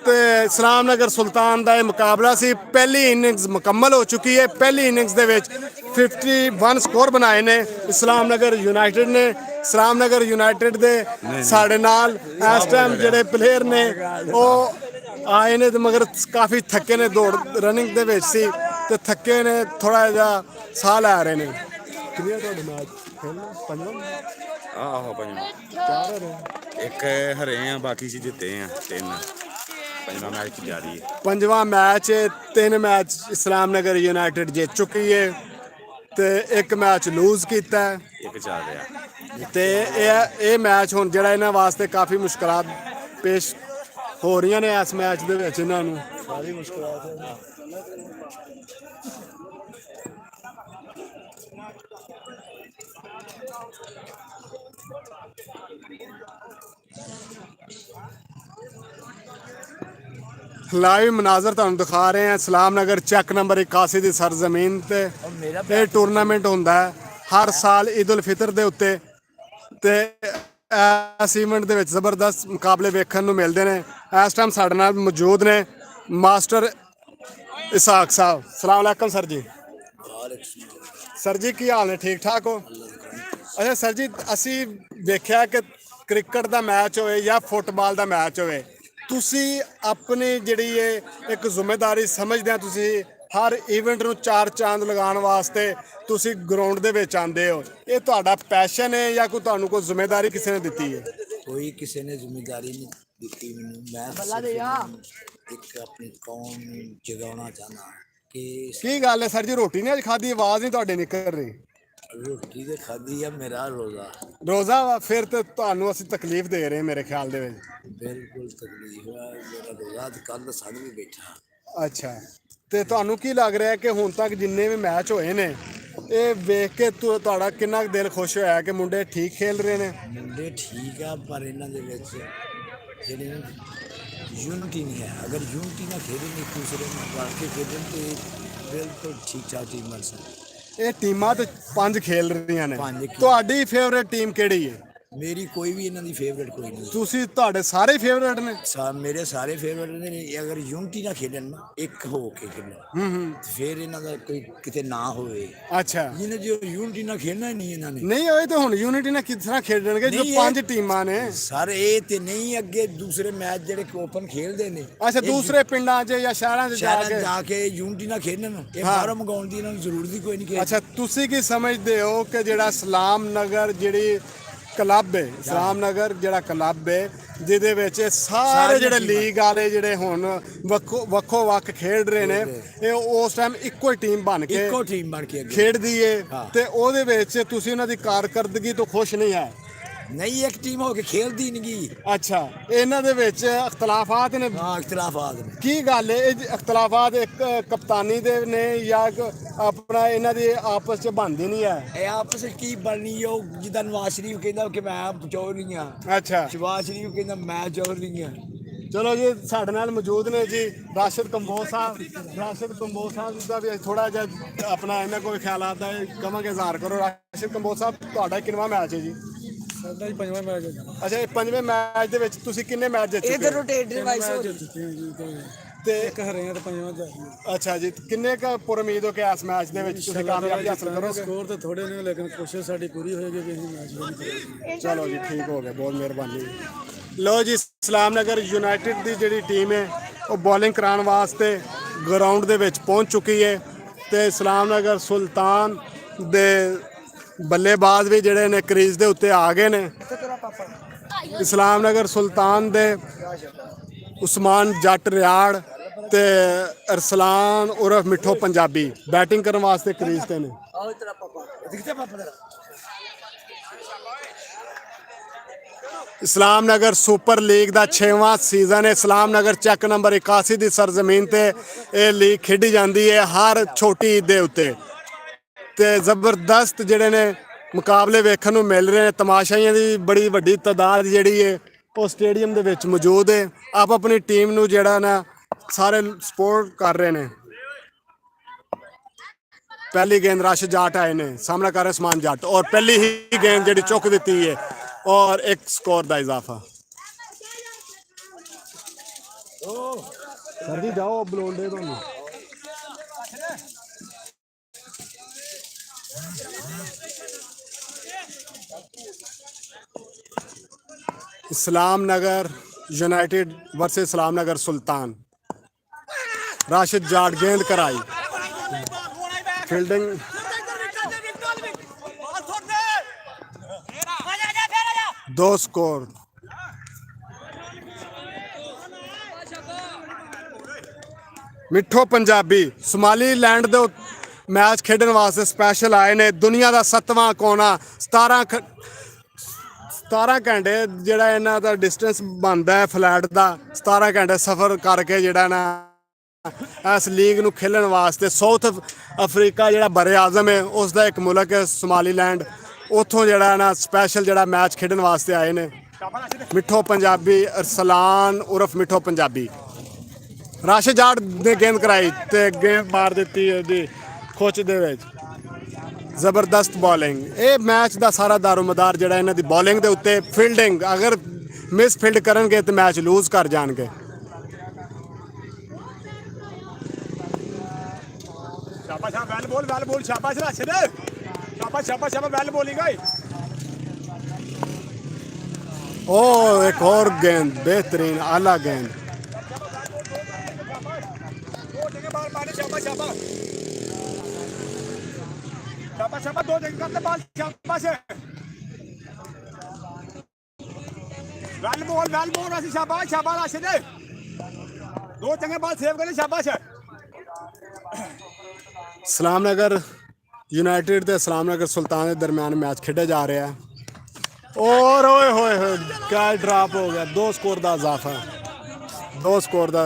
ਤੇ ਇਸਲਾਮ ਨਗਰ ਸੁਲਤਾਨ ਦਾ ਇਹ ਮੁਕਾਬਲਾ ਸੀ। ਪਹਿਲੀ ਇਨਿੰਗਸ ਮੁਕੰਮਲ ਹੋ ਚੁੱਕੀ ਹੈ। ਪਹਿਲੀ ਇਨਿੰਗਸ ਦੇ ਵਿੱਚ 51 ਸਕੋਰ ਬਣਾਏ ਨੇ ਇਸਲਾਮ ਨਗਰ ਯੂਨਾਈਟਿਡ ਨੇ। ਇਸਲਾਮ ਨਗਰ ਯੂਨਾਈਟਿਡ ਦੇ ਸਾਡੇ ਨਾਲ ਇਸ ਟਾਈਮ ਜਿਹੜੇ ਪਲੇਅਰ ਨੇ ਉਹ ਆਏ ਨੇ ਤੇ ਮਗਰ ਕਾਫੀ ਥੱਕੇ ਨੇ, ਦੌੜ ਰਨਿੰਗ ਦੇ ਵਿੱਚ ਸੀ ਤੇ ਥੱਕੇ ਨੇ, ਥੋੜਾ ਜਿਹਾ ਸਾਹ ਲੈ ਰਹੇ ਨੇ। ਕਿੰਨੇ ਤੁਹਾਡੇ ਮੈਚ ਖੇਲਣਾ? ਪੰਜਵਾਂ ਆਹੋ ਪੰਜਵਾਂ ਚਾਰ ਹੋ ਰਹੇ। ਇੱਕ ਹਰੇ ਆ, ਬਾਕੀ ਸੀ ਜਿੱਤੇ ਆ 3। ਪੰਜਵਾਂ ਮੈਚ ਜਾਰੀ ਹੈ। ਪੰਜਵਾਂ ਮੈਚ 3 ਮੈਚ ਇਸਲਾਮ ਨਗਰ ਯੂਨਾਈਟਿਡ ਜਿੱਤ ਚੁੱਕੀ ਹੈ ਤੇ 1 ਮੈਚ ਲੂਜ਼ ਕੀਤਾ ਹੈ। ਇੱਕ ਚੱਲ ਰਿਹਾ। ਤੇ ਇਹ ਮੈਚ ਹੁਣ ਜਿਹੜਾ ਇਹਨਾਂ ਵਾਸਤੇ ਕਾਫੀ ਮੁਸ਼ਕਲਾਂ ਪੇਸ਼ ਹੋ ਰਹੀਆਂ ਨੇ ਇਸ ਮੈਚ ਦੇ ਵਿੱਚ ਇਹਨਾਂ ਨੂੰ। ਸਾਰੀ ਮੁਸ਼ਕਲਾਂ ਲਾਈਵ ਮਨਾਜ਼ਰ ਤੁਹਾਨੂੰ ਦਿਖਾ ਰਹੇ ਹਾਂ ਇਸਲਾਮ ਨਗਰ ਚੱਕ ਨੰਬਰ 81 ਦੀ ਸਰਜ਼ਮੀਨ ਤੇ। ਇਹ ਟੂਰਨਾਮੈਂਟ ਹੁੰਦਾ ਹੈ ਹਰ ਸਾਲ ਈਦ ਉਲ ਫਿਤਰ ਦੇ ਉੱਤੇ ਤੇ ਇਸ ਇਵੈਂਟ ਦੇ ਵਿੱਚ ਜ਼ਬਰਦਸਤ ਮੁਕਾਬਲੇ ਵੇਖਣ ਨੂੰ ਮਿਲਦੇ ਨੇ। ਇਸ ਟਾਈਮ ਸਾਡੇ ਨਾਲ ਮੌਜੂਦ ਨੇ ਮਾਸਟਰ ਇਸਾਕ ਸਾਹਿਬ। ਸਲਾਮ ਅਲੈਕਮ ਸਰ ਜੀ। ਸਰ ਜੀ ਕੀ ਹਾਲ ਨੇ? ਠੀਕ ਠਾਕ ਹੋ? ਅੱਛਾ ਸਰ ਜੀ, ਅਸੀਂ ਵੇਖਿਆ ਕਿ ਕ੍ਰਿਕਟ ਦਾ ਮੈਚ ਹੋਵੇ ਜਾਂ ਫੁੱਟਬਾਲ ਦਾ ਮੈਚ ਹੋਵੇ, ਤੁਸੀਂ ਆਪਣੀ ਜਿਹੜੀ ਇਹ ਇੱਕ ਜ਼ਿੰਮੇਵਾਰੀ ਸਮਝਦੇ ਆ, ਤੁਸੀਂ ਹਰ ਇਵੈਂਟ ਨੂੰ 4 ਚਾਂਦ ਲਗਾਉਣ ਵਾਸਤੇ ਤੁਸੀਂ ਗਰਾਊਂਡ ਦੇ ਵਿੱਚ ਆਉਂਦੇ ਹੋ। ਇਹ ਤੁਹਾਡਾ ਪੈਸ਼ਨ ਹੈ ਜਾਂ ਕੋਈ ਤੁਹਾਨੂੰ ਕੋਈ ਜ਼ਿੰਮੇਵਾਰੀ ਕਿਸੇ ਨੇ ਦਿੱਤੀ ਹੈ? ਕੋਈ ਕਿਸੇ ਨੇ ਜ਼ਿੰਮੇਵਾਰੀ ਨਹੀਂ ਦਿੱਤੀ ਮੈਨੂੰ। ਮੈਂ ਇੱਕ ਆਪਣੀ ਕੌਮ ਨੂੰ ਜਗਾਉਣਾ ਚਾਹੁੰਦਾ ਕਿ ਕੀ ਗੱਲ ਹੈ ਸਰ ਜੀ, ਰੋਟੀ ਨਹੀਂ ਅੱਜ ਖਾਧੀ? ਆਵਾਜ਼ ਨਹੀਂ ਤੁਹਾਡੇ ਨਿਕਲ ਰਹੀ। ਰੋਟੀ ਤੇ ਖਾਧੀ ਆ, ਮੇਰਾ ਰੋਜ਼ਾ ਵਾ? ਫਿਰ ਤੇ ਤੁਹਾਨੂੰ ਅਸੀਂ ਤਕਲੀਫ ਦੇ ਰਹੇ ਮੇਰੇ ਖਿਆਲ ਦੇ ਵਿੱਚ। ਬਿਲਕੁਲ ਤਕਲੀਫ ਹੈ ਮੇਰਾ ਰੋਜ਼ਾ। ਤੇ ਕੱਲ ਸਣ ਵੀ ਬੈਠਾ। ਅੱਛਾ, ਤੇ ਤੁਹਾਨੂੰ ਕੀ ਲੱਗ ਰਿਹਾ ਕਿ ਹੁਣ ਤੱਕ ਜਿੰਨੇ ਵੀ ਮੈਚ ਹੋਏ ਨੇ ਇਹ ਵੇਖ ਕੇ ਤੁਹਾਡਾ ਕਿੰਨਾ ਕੁ ਦਿਲ ਖੁਸ਼ ਹੋਇਆ ਕਿ ਮੁੰਡੇ ਠੀਕ ਖੇਲ ਰਹੇ ਨੇ? ਮੁੰਡੇ ਠੀਕ ਆ, ਪਰ ਇਹਨਾਂ ਦੇ ਵਿੱਚ ਜਿਹੜੀ ਯੂਨਿਟੀ ਨਹੀਂ ਹੈ। ਅਗਰ ਯੂਨਿਟੀ ਨਾਲ ਖੇਡਣ, ਇੱਕ ਦੂਸਰੇ ਨਾਲ ਰਲ ਕੇ ਖੇਡਣ ਤੇ ਬਿਲਕੁਲ ਠੀਕ ਠਾਕ ਟੀਮ ਬਣ ਸਕਦੀ। ਇਹ ਟੀਮਾਂ ਤੇ 5 ਖੇਲ ਰਹੀਆਂ ਨੇ। 5 ਤੁਹਾਡੀ ਫੇਵਰੇਟ ਟੀਮ ਕਿਹੜੀ ਹੈ? ਮੇਰੀ ਕੋਈ ਵੀ ਇਹਨਾਂ ਦੀ ਫੇਵਰੇਟ ਕੋਈ ਨਹੀਂ। ਤੁਸੀਂ ਤੁਹਾਡੇ ਸਾਰੇ ਫੇਵਰੇਟ ਨੇ? ਮੇਰੇ ਸਾਰੇ ਫੇਵਰੇਟ ਨੇ। ਅਗਰ ਯੂਨਿਟੀ ਨਾਲ ਖੇਡਣ ਨਾ, ਇੱਕ ਹੋ ਕੇ ਖੇਡਣ, ਫਿਰ ਇਹਨਾਂ ਦਾ ਕੋਈ ਕਿਤੇ ਨਾ ਹੋਵੇ। ਅੱਛਾ, ਜਿਹਨੇ ਜੋ ਯੂਨਿਟੀ ਨਾਲ ਖੇਡਣਾ ਹੀ ਨਹੀਂ ਇਹਨਾਂ ਨੇ। ਨਹੀਂ ਹੋਏ ਤੇ ਹੁਣ ਯੂਨਿਟੀ ਨਾਲ ਕਿਸ ਤਰ੍ਹਾਂ ਖੇਡਣਗੇ ਜਦੋਂ 5 ਟੀਮਾਂ ਨੇ? ਸਰ ਇਹ ਤੇ ਨਹੀਂ, ਅੱਗੇ ਦੂਸਰੇ ਮੈਚ ਜਿਹੜੇ ਓਪਨ ਖੇਡਦੇ ਨੇ। ਅੱਛਾ, ਦੂਸਰੇ ਪਿੰਡਾਂ 'ਚ ਜਾਂ ਸ਼ਹਿਰਾਂ 'ਚ ਜਾ ਕੇ ਯੂਨਿਟੀ ਨਾਲ ਖੇਡਣ। ਇਹ ਬਾਹਰੋਂ ਮੰਗਾਉਣ ਦੀ ਇਹਨਾਂ ਨੂੰ ਜ਼ਰੂਰਤ ਹੀ ਕੋਈ ਨਹੀਂ। ਅੱਛਾ, ਤੁਸੀਂ ਕੀ ਸਮਝਦੇ ਹੋ ਕਿ ਜਿਹੜਾ ਇਸਲਾਮ ਨਗਰ ਜਿਹੜੀ ਕਲੱਬ ਹੈ, ਇਸਲਾਮ ਨਗਰ ਜਿਹੜਾ ਕਲੱਬ ਹੈ ਜਿਹਦੇ ਵਿੱਚ ਸਾਰੇ ਜਿਹੜੇ ਲੀਗ ਵਾਲੇ ਜਿਹੜੇ ਹੁਣ ਵੱਖੋ ਵੱਖ ਖੇਡ ਰਹੇ ਨੇ, ਇਹ ਉਸ ਟਾਈਮ ਇੱਕੋ ਹੀ ਟੀਮ ਬਣ ਕੇ ਖੇਡਦੀ ਏ ਤੇ ਉਹਦੇ ਵਿੱਚ ਤੁਸੀਂ ਉਹਨਾਂ ਦੀ ਕਾਰਕਰਦਗੀ ਤੋਂ ਖੁਸ਼ ਨਹੀਂ ਹੈ? ਨਹੀਂ, ਇੱਕ ਟੀਮ ਹੋ ਕੇ ਖੇਲਦੀ ਨਹੀਂ। ਅੱਛਾ, ਇਹਨਾਂ ਦੇ ਵਿੱਚ ਇਖਤਲਾਫਾਤ ਨੇ? ਹਾਂ, ਇਖਤਲਾਫਾਤ ਨੇ। ਕੀ ਗੱਲ ਹੈ ਇਹ ਇਖਤਲਾਫਾਤ ਇੱਕ ਕਪਤਾਨੀ ਦੇ ਨੇ ਜਾਂ ਆਪਣਾ ਇਹਨਾਂ ਦੀ ਆਪਸ 'ਚ ਬਣਦੀ ਨਹੀਂ ਹੈ? ਇਹ ਆਪਸ ਵਿੱਚ ਕੀ ਬਣਨੀ? ਉਹ ਜਿੱਦਾਂ ਨਵਾਜ਼ ਸ਼ਰੀਫ ਕਹਿੰਦਾ ਕਿ ਮੈਂ ਚੋਰ ਨਹੀਂ ਆ। ਅੱਛਾ, ਸ਼ਹਿਬਾਜ਼ ਸ਼ਰੀਫ ਕਹਿੰਦਾ ਮੈਂ ਚੋਰ ਨਹੀਂ ਆ। ਚਲੋ ਜੀ, ਸਾਡੇ ਨਾਲ ਮੌਜੂਦ ਨੇ ਜੀ ਰਾਸ਼ਿਦ ਕੰਬੋਜ ਸਾਹਿਬ। ਰਾਸ਼ਿਦ ਕੰਬੋਜ ਸਾਹਿਬ ਦਾ ਵੀ ਥੋੜਾ ਜਿਹਾ ਆਪਣਾ ਇਹਨਾਂ ਕੋਈ ਖਿਆਲਾਤ ਦਾ ਕਵਾਂਗੇ ਇਜ਼ਹਾਰ ਕਰੋ। ਰਾਸ਼ਿਦ ਕੰਬੋਜ ਸਾਹਿਬ, ਤੁਹਾਡਾ ਕਿੰਨਵਾਂ ਮੈਚ ਹੈ ਜੀ? ਸਾਡਾ ਹੀ 5ਵਾਂ ਮੈਚ ਹੈ। ਅੱਛਾ, ਇਹ 5ਵੇਂ ਮੈਚ ਦੇ ਵਿੱਚ ਤੁਸੀਂ ਕਿੰਨੇ ਮੈਚ ਜਿੱਤ ਚੁੱਕੇ? ਇਹ ਰੋਟੇਟਡ ਵਾਈਸ ਹੋ ਤੇ ਇੱਕ ਹਰੇ ਆ ਤੇ 5ਵਾਂ ਜਾ। ਅੱਛਾ ਜੀ, ਕਿੰਨੇ ਕੁ ਪੁਰ ਉਮੀਦ ਹੋ ਕਿ ਇਸ ਮੈਚ ਦੇ ਵਿੱਚ ਤੁਸੀਂ ਕਾਮਯਾਬੀ ਹਾਸਲ ਕਰੋਗੇ? ਸਕੋਰ ਤਾਂ ਥੋੜੇ ਨੇ, ਲੇਕਿਨ ਕੋਸ਼ਿਸ਼ ਸਾਡੀ ਪੂਰੀ ਹੋਏਗੀ ਕਿ ਅਸੀਂ ਮੈਚ ਵਿਨ ਕਰਾਂਗੇ। ਚਲੋ ਜੀ, ਠੀਕ ਹੋ ਗਿਆ, ਬਹੁਤ ਮਿਹਰਬਾਨੀ। ਲੋ ਜੀ, ਇਸਲਾਮ ਨਗਰ ਯੂਨਾਈਟਿਡ ਦੀ ਜਿਹੜੀ ਟੀਮ ਹੈ ਉਹ ਬੋਲਿੰਗ ਕਰਾਉਣ ਵਾਸਤੇ ਗਰਾਊਂਡ ਦੇ ਵਿੱਚ ਪਹੁੰਚ ਚੁੱਕੀ ਹੈ ਤੇ ਇਸਲਾਮ ਨਗਰ ਸੁਲਤਾਨ ਦੇ ਬੱਲੇਬਾਜ਼ ਵੀ ਜਿਹੜੇ ਨੇ ਕ੍ਰੀਜ਼ ਦੇ ਉੱਤੇ ਆ ਗਏ ਨੇ। ਇਸਲਾਮ ਨਗਰ ਸੁਲਤਾਨ ਦੇ ਉਸਮਾਨ ਜੱਟ ਰਿਆੜ ਤੇ ਅਰਸਲਾਨ ਉਰਫ ਮਿੱਠੋ ਪੰਜਾਬੀ ਬੈਟਿੰਗ ਕਰਨ ਵਾਸਤੇ ਕ੍ਰੀਜ਼ ਤੇ ਨੇ। ਇਸਲਾਮ ਨਗਰ ਸੁਪਰ ਲੀਗ ਦਾ 6ਵਾਂ ਸੀਜ਼ਨ ਹੈ। ਇਸਲਾਮ ਨਗਰ ਚੱਕ ਨੰਬਰ 81 ਦੀ ਸਰਜ਼ਮੀਨ ਤੇ ਇਹ ਲੀਗ ਖੇਡੀ ਜਾਂਦੀ ਹੈ ਹਰ ਛੋਟੀ ਈਦ ਦੇ ਉੱਤੇ ਤੇ ਜ਼ਬਰਦਸਤ ਜਿਹੜੇ ਨੇ ਮੁਕਾਬਲੇ ਵੇਖਣ ਨੂੰ ਮਿਲ ਰਹੇ ਨੇ। ਤਮਾਸ਼ਾਈਆਂ ਦੀ ਬੜੀ ਵੱਡੀ ਤਾਦਾਦ ਜਿਹੜੀ ਹੈ ਉਹ ਸਟੇਡੀਅਮ ਦੇ ਵਿੱਚ ਮੌਜੂਦ ਹੈ। ਆਪ ਆਪਣੀ ਟੀਮ ਨੂੰ ਜਿਹੜਾ ਨਾ ਸਾਰੇ ਸਪੋਰਟ ਕਰ ਰਹੇ ਨੇ। ਪਹਿਲੀ ਗੇਂਦ ਰਾਸ਼ਿਦ ਜਾਟ ਆਏ ਨੇ, ਸਾਹਮਣਾ ਕਰ ਰਹੇ ਉਸਮਾਨ ਜੱਟ ਔਰ ਪਹਿਲੀ ਹੀ ਗੇਂਦ ਜਿਹੜੀ ਚੁੱਕ ਦਿੱਤੀ ਹੈ ਔਰ ਇੱਕ ਸਕੋਰ ਦਾ ਇਜ਼ਾਫਾ। ਸਰ ਜੀ ਜਾਓ, ਬੁਲਾਉਂਦੇ ਤੁਹਾਨੂੰ। इस्लाम नगर यूनाइटेड वर्सेस इस्लाम नगर सुल्तान। राशिद जाट गेंद कराई, फील्डिंग दो स्कोर। मिठो पंजाबी सोमालीलैंड दे मैच खेडन वास्ते स्पैशल आए ने। दुनिया का 7वां कोना 17 घंटे ਜਿਹੜਾ ਇਹਨਾਂ ਦਾ ਡਿਸਟੈਂਸ ਬਣਦਾ ਹੈ ਫਲੈਟ ਦਾ 17 ਘੰਟੇ ਸਫ਼ਰ ਕਰਕੇ ਜਿਹੜਾ ਨਾ ਇਸ ਲੀਗ ਨੂੰ ਖੇਲਣ ਵਾਸਤੇ ਸਾਊਥ ਅਫਰੀਕਾ ਜਿਹੜਾ ਬਰੇ ਆਜ਼ਮ ਹੈ ਉਸ ਦਾ ਇੱਕ ਮੁਲਕ ਹੈ ਸੋਮਾਲੀਲੈਂਡ, ਉੱਥੋਂ ਜਿਹੜਾ ਨਾ ਸਪੈਸ਼ਲ ਜਿਹੜਾ ਮੈਚ ਖੇਡਣ ਵਾਸਤੇ ਆਏ ਨੇ। ਮਿੱਠੋ ਪੰਜਾਬੀ ਅਰਸਲਾਨ ਉਰਫ ਮਿੱਠੋ ਪੰਜਾਬੀ। ਰਾਸ਼ਿਦ ਜਾਟ ਨੇ ਗੇਂਦ ਕਰਾਈ ਤੇ ਗੇਂਦ ਮਾਰ ਦਿੱਤੀ ਉਹਦੀ ਖੁੱਚ ਦੇ ਵਿੱਚ। ਜ਼ਬਰਦਸਤ ਬੋਲਿੰਗ। ਇਹ ਮੈਚ ਦਾ ਸਾਰਾ ਦਾਰੋਮਦਾਰ ਜਿਹੜਾ ਇਹਨਾਂ ਦੀ ਬੋਲਿੰਗ ਦੇ ਉੱਤੇ, ਫੀਲਡਿੰਗ ਅਗਰ ਮਿਸ ਫੀਲਡ ਕਰਨਗੇ ਤੇ ਮੈਚ ਲੂਜ਼ ਕਰ ਜਾਣਗੇ। शाबाश वेल बोल शाबाश राशिद शाबाश वेल बॉलिंग है। ओ एक और गेंद, बेहतरीन आला गेंद। शाबाश दो जगह करते बॉल शाबाश वेल बॉल राशिद शाबाश राशिद दो चंगे बॉल सेव करने शाबाश। इस्लाम नगर यूनाइटेड ਤੇ इस्लाम नगर सुल्तान ਦੇ ਦਰਮਿਆਨ ਮੈਚ ਖੇਡਿਆ ਜਾ ਰਿਹਾ ਹੈ। ਔਰ ਓਏ ਹੋਏ ਹੋਏ ਕਿਆ ਡਰਾਪ ਹੋ ਗਿਆ। 2 ਸਕੋਰ ਦਾ ਇਜ਼ਾਫਾ, 2 ਸਕੋਰ ਦਾ।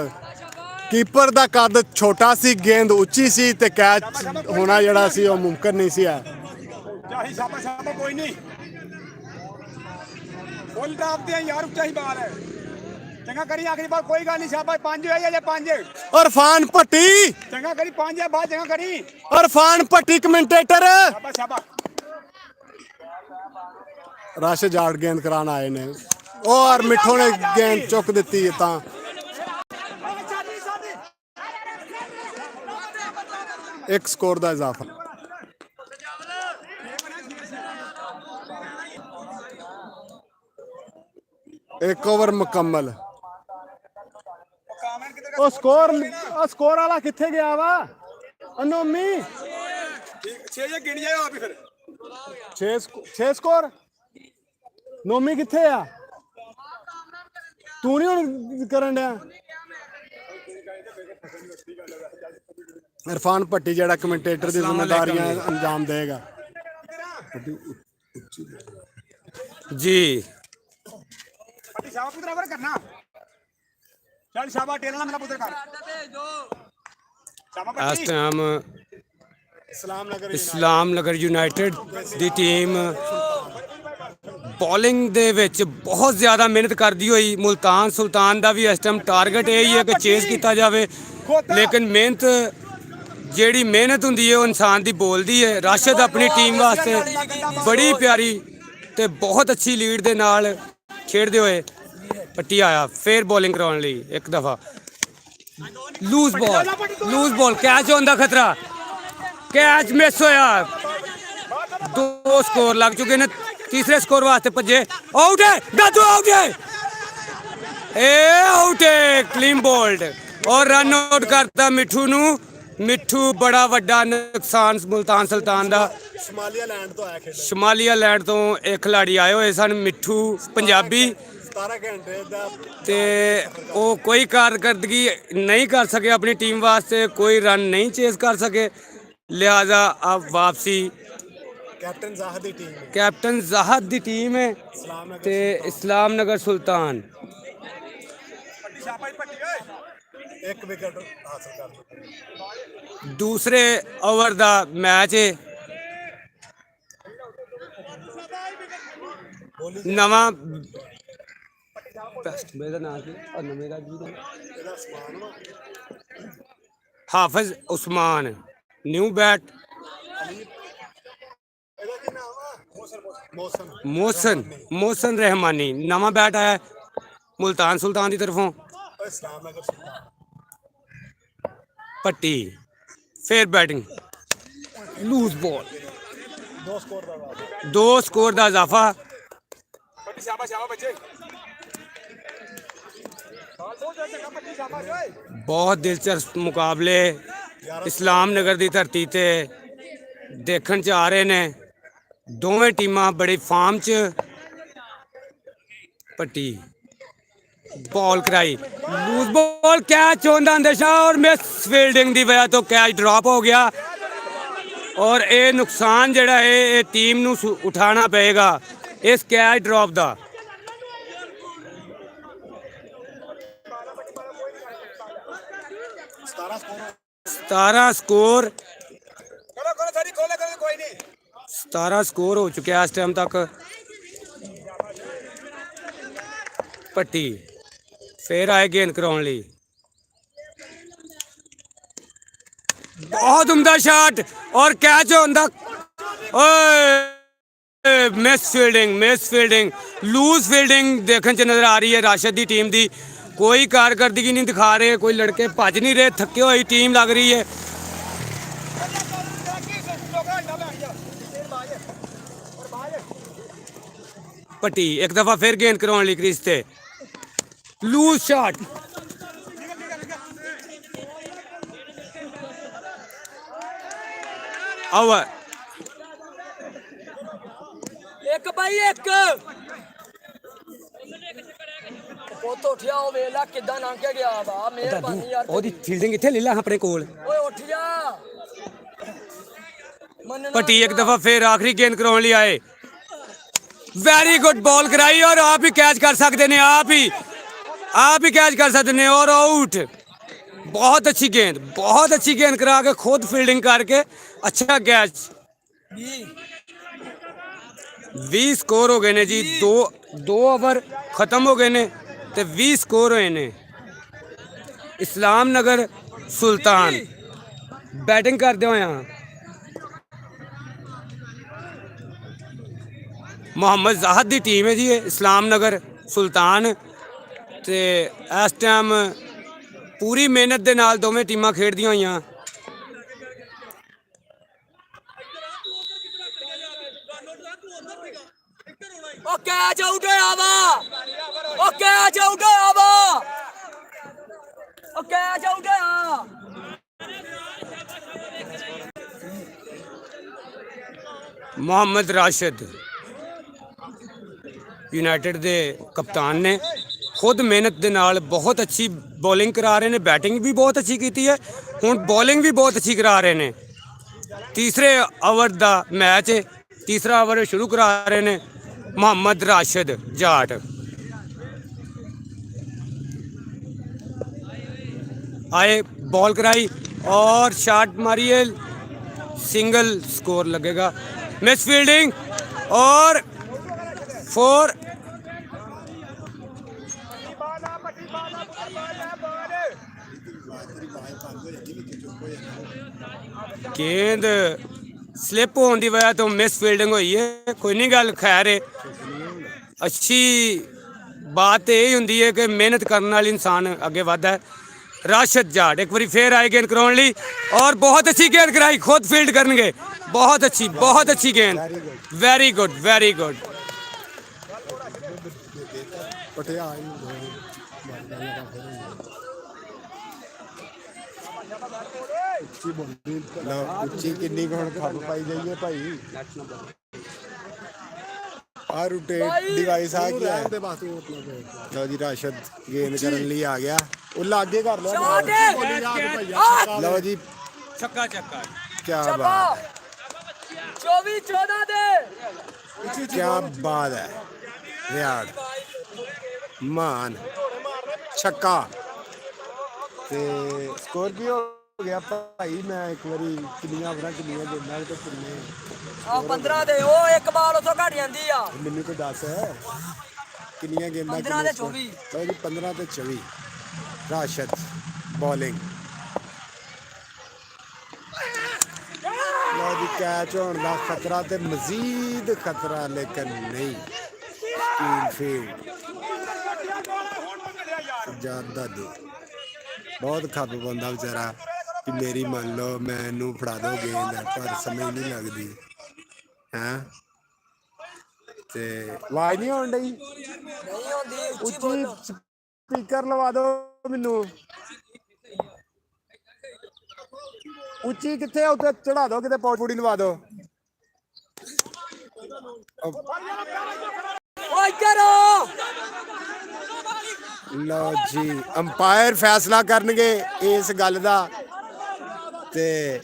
ਕੀਪਰ ਦਾ ਕੱਦ ਛੋਟਾ ਸੀ, ਗੇਂਦ ਉੱਚੀ ਸੀ ਤੇ ਕੈਚ ਹੋਣਾ ਜਿਹੜਾ ਸੀ ਉਹ ਮੁਮਕਿਨ ਨਹੀਂ ਸੀ। ਚਾਹੀ शाबाश कोई नहीं फुल टॉप दे यार चाही बाल है चंगा करी आखिरी बार कोई गल नहीं शाबाश 5 है या 5 इरफान भट्टी, चंगा करी 5 है बाल चंगा करी इरफान भट्टी कमेंटेटर। शाबाश राशिद जाट गेंद कराने आए ने और मिठो ने गेंद चुक दी है ਤਾਂ एक स्कोर ਦਾ ਇਜ਼ਾਫਾ। एक ओवर मुकम्मल। ਉਹ ਸਕੋਰ ਵਾਲਾ ਕਿੱਥੇ ਗਿਆ ਵਾ ਅਨੋਮੀ? 6 ਜੇ ਗਿਣ ਜਾਓ ਆਪ ਹੀ ਫਿਰ 6 ਸਕੋਰ। ਨੋਮੀ ਕਿੱਥੇ ਆ? ਤੂੰ ਨਹੀਂ ਹੁਣ ਕਰਨ ਡਿਆ? इरफान भट्टी ਜਿਹੜਾ ਕਮੈਂਟੇਟਰ ਦੀ ਜ਼ਿੰਮੇਵਾਰੀਆਂ ਅੰਜਾਮ ਦੇਗਾ। जी पट्टी शाबाश पुत्र ओवर करना चल शाबाश टेलर मेरा पुत्र कर शाबाश इस पट्टी टाइम इस्लाम ਇਸਲਾਮ नगर ਨਗਰ ਯੂਨਾਈਟਿਡ ਦੀ ਟੀਮ ਬੋਲਿੰਗ ਦੇ ਵਿੱਚ ਬਹੁਤ ਜ਼ਿਆਦਾ ਮਿਹਨਤ ਕਰਦੀ ਹੋਈ। ਮੁਲਤਾਨ ਸੁਲਤਾਨ ਦਾ ਵੀ ਇਸ ਟਾਈਮ ਟਾਰਗੇਟ ਇਹ ਹੀ ਹੈ ਕਿ ਚੇਸ ਕੀਤਾ ਜਾਵੇ, ਲੇਕਿਨ ਮਿਹਨਤ ਜਿਹੜੀ ਮਿਹਨਤ ਹੁੰਦੀ ਹੈ ਉਹ ਇਨਸਾਨ ਦੀ ਬੋਲਦੀ ਹੈ। ਰਾਸ਼ਿਦ ਆਪਣੀ ਟੀਮ ਵਾਸਤੇ ਬੜੀ ਪਿਆਰੀ ਤੇ ਬਹੁਤ ਅੱਛੀ ਲੀਡ ਦੇ ਨਾਲ ਖੇਡਦੇ ਹੋਏ ਪੱਟੀ ਆਇਆ। ਫੇਰ ਬੋਲਿੰਗ ਕਰਾਉਣ ਲਈ ਇੱਕ ਦਫਾ ਲੂਜ਼ ਬਾਲ ਕੈਚ ਹੋਣ ਦਾ ਖਤਰਾ, ਕੈਚ ਮਿਸ ਹੋਇਆ। 2 ਸਕੋਰ ਲੱਗ ਚੁੱਕੇ ਨੇ, ਤੀਸਰੇ ਸਕੋਰ ਵਾਸਤੇ ਭੱਜੇ। ਆਊਟ ਹੈ ਦਾਦੂ, ਆਊਟ ਹੈ, ਇਹ ਆਊਟ ਹੈ, ਕਲੀਨ ਬੋਲਡ ਔਰ ਰਨ ਆਊਟ ਕਰਤਾ ਮਿੱਠੂ ਨੂੰ। ਮਿੱਠੂ ਬੜਾ ਵੱਡਾ ਨੁਕਸਾਨ ਮੁਲਤਾਨ ਸੁਲਤਾਨ ਦਾ। ਸਮਾਲੀਆਲੈਂਡ ਤੋਂ ਆਇਆ ਖੇਡਣ। ਸਮਾਲੀਆਲੈਂਡ ਤੋਂ ਇੱਕ ਖਿਲਾੜੀ ਆਏ ਹੋਏ ਸਨ ਮਿੱਠੂ ਪੰਜਾਬੀ, 17 ਘੰਟੇ ਦਾ ਤੇ ਉਹ ਕੋਈ ਕਾਰਕਰਦਗੀ ਨਹੀਂ ਕਰ ਸਕੇ ਆਪਣੀ ਟੀਮ ਵਾਸਤੇ, ਕੋਈ ਰਨ ਨਹੀਂ ਚੇਸ ਕਰ ਸਕੇ, ਲਿਹਾਜ਼ਾ अब वापसी ਕੈਪਟਨ ਜ਼ਾਹਦ ਦੀ ਟੀਮ ਹੈ। कैप्टन ਜ਼ਾਹਦ ਦੀ ਟੀਮ ਹੈ ਤੇ ਇਸਲਾਮ ਨਗਰ ਸੁਲਤਾਨ। शाबाश पट्टी ओए ਇੱਕ ਵਿਕਟ ਹਾਸਲ ਕਰ ਦਿੱਤਾ। ਦੂਸਰੇ ਓਵਰ ਦਾ ਮੈਚ ਹੈ। ਨਵਾਂ ਬੈਸਟ ਮੇਰਾ ਨਾਮ ਕੀ ਔਰ ਨਵੇਂ ਦਾ ਜੀ ਹਾਫਿਜ਼ ਉਸਮਾਨ ਨਿਊ ਬੈਟ। ਇਹਦਾ ਕੀ ਨਾਮ ਆ? ਮੋਹਸਨ ਰਹਿਮਾਨੀ ਨਵਾਂ ਬੈਟ ਆਇਆ ਮੁਲਤਾਨ ਸੁਲਤਾਨ ਦੀ ਤਰਫੋਂ। ਇਸਲਾਮ ਨਗਰ ਸੁਲਤਾਨ ਪੱਟੀ ਫੇਰ ਬੈਟਿੰਗ, ਲੂਜ਼ ਬਾਲ, 2 ਸਕੋਰ ਦਾ ਵਾ। 2 ਸਕੋਰ ਦਾ ਇਜ਼ਾਫਾ। पट्टी शाबाश बच्चे ਬਹੁਤ ਦਿਲਚਸਪ ਮੁਕਾਬਲੇ ਇਸਲਾਮ ਨਗਰ ਦੀ ਧਰਤੀ ਤੇ ਦੇਖਣ ਚ ਆ ਰਹੇ ਨੇ। ਦੋਵੇਂ ਟੀਮਾਂ ਬੜੀ ਫਾਰਮ ਚ। पट्टी बॉल कराई लूज बॉल कैच होने का अंदेशा और मिस फील्डिंग की वजह तो कैच ड्रॉप हो गया और ये नुकसान जड़ा है ये टीम नू उठाना पेगा इस कैच ड्रॉप का। 17 स्कोर 17 स्कोर हो चुके इस टाइम तक। पट्टी फिर आए गेंद कराने लिए। बहुत उम्दा शॉट और कैच होंदा। मिस फील्डिंग लूज फील्डिंग देखने च नजर आ रही है राशिद की टीम की। कोई कारकर्दगी नहीं दिखा रहे, कोई लड़के भज नहीं रहे, थके हुई टीम लग रही है। पट्टी एक दफा फिर गेंद कराने लिए क्रीज से लूज शॉट। ओवर एक भाई एक ਪੁੱਤ ਉੱਠਿਆ ਉਹ ਵੇਲਾ ਕਿੱਦਾਂ ਲੰਘ ਕੇ ਗਿਆ ਵਾ ਮਿਹਰਬਾਨੀ ਯਾਰ ਉਹਦੀ ਫੀਲਡਿੰਗ ਇੱਥੇ ਲੈ ਲੈ ਆਪਣੇ ਕੋਲ। ਓਏ ਉੱਠ ਜਾ पट्टी एक दफा फिर आखिरी गेंद कराने लिए आए। वेरी गुड बॉल कराई और आप ही कैच कर सकते हैं, आप ही कैच कर सकते हैं और आउट। बहुत अच्छी गेंद करा के खुद फील्डिंग करके अच्छा कैच। 20 स्कोर हो गए ने जी। दो ओवर खत्म हो गए ने ते 20 स्कोर होए ने। इस्लाम नगर सुल्तान बैटिंग करते हुए मोहम्मद जाहद की टीम है जी। इस्लाम नगर सुल्तान ते इस टाइम पूरी मेहनत दे नाल दोवें टीमां खेडदियां होईयां। ओ कैच आउट होया वा ओ कैच आउट होया वा ओ कैच आउट होया। मोहम्मद राशिद यूनाइटेड के कप्तान ने खुद मेहनत के नाल बहुत अच्छी बॉलिंग करा रहे हैं, बैटिंग भी बहुत अच्छी की है, हुण बॉलिंग भी बहुत अच्छी करा रहे हैं। तीसरे ओवर का मैच है, तीसरा ओवर शुरू करा रहे हैं मोहम्मद राशिद जाट। आए बॉल कराई और शॉट मारी है, सिंगल स्कोर लगेगा। मिस फील्डिंग और 4। गेंद स्लिप होने की वजह तो मिस फील्डिंग हुई है, कोई नहीं गल खैर है। अच्छी बात यही होंगी है कि मेहनत करने वाले इंसान अगे बढ़ता है। राशिद जाट एक बार फिर आए गेंद कराने लिए और बहुत अच्छी गेंद कराई, खुद फील्ड करनगे। बहुत अच्छी गेंद। Very good. ਉੱਚੀ ਕਿੰਨੀ ਕੁ ਹੁਣ ਖੱਪ ਪਾਈ ਜਾਈਏ ਭਾਈ। ਆ ਰੋਟੇਟ ਡਿਵਾਈਸ ਆ ਗਿਆ ਲਓ ਜੀ। ਰਾਸ਼ਦ ਗੇਂਦ ਕਰਨ ਲਈ ਆ ਗਿਆ, ਉਹ ਲਾਗੇ ਕਰ ਲਿਆ। ਲਓ ਜੀ छक्का ਕੀ ਬਾਤ, 24-14 ਦੇ ਕੀ ਬਾਤ ਹੈ। ਰਿਆੜ ਮਾਨ ਛੱਕਾ ਤੇ ਸਕੋਰ ਕੀ ਹੋ ਗਿਆ ਭਾਈ। ਮੈਂ ਇੱਕ ਵਾਰੀ ਕਿੰਨੀਆਂ ਓਵਰਾਂ ਕਿੰਨੀਆਂ ਗੇਂਦਾਂ ਤੇ ਕਿੰਨੇ ਆ 15 ਦੇ ਉਹ ਇੱਕ ਬਾਲ ਉਥੋਂ ਘਟ ਜਾਂਦੀ ਆ। ਮੈਨੂੰ ਕੋਈ ਦੱਸ ਕਿੰਨੀਆਂ ਗੇਂਦਾਂ 15 ਤੇ 24। ਲਓ ਜੀ 15 ਤੇ 24 ਰਾਸ਼ਦ ਬੋਲਿੰਗ। ਲਓ ਜੀ ਕੈਚ ਹੋਣ ਦਾ ਖਤਰਾ ਤੇ ਮਜ਼ੀਦ ਖਤਰਾ ਲੇਕਿਨ ਨਹੀਂ। ਸਪੀਡ ਫੀਲਡ ਜ਼ਿਆਦਾ ਦੇ ਬਹੁਤ ਖੱਪ ਪਾਉਂਦਾ ਵਿਚਾਰਾ ਕਿ ਮੇਰੀ ਮੰਨ ਲਓ ਮੈਨੂੰ ਫੜਾ ਦਿਓ ਗੇਂਦ, ਪਰ ਸਮਝ ਨਹੀਂ ਲੱਗਦੀ ਹੈ। ਤੇ ਆਵਾਜ਼ ਨਹੀਂ ਆਉਣ ਡਈ ਨਹੀਂ ਹੁੰਦੀ ਉੱਚੀ ਬੋਲੋ। ਸਪੀਕਰ ਲਵਾ ਦਿਓ ਮੈਨੂੰ। ਉੱਚੀ ਕਿੱਥੇ ਆ, ਉੱਤੇ ਚੜਾ ਦਿਓ ਕਿਤੇ, ਪੌੜੀ ਲਵਾ ਦਿਓ। ਓਏ ਕਰੋ ਲਓ ਜੀ, ਅੰਪਾਇਰ ਫੈਸਲਾ ਕਰਨਗੇ ਇਸ ਗੱਲ ਦਾ ਤੇ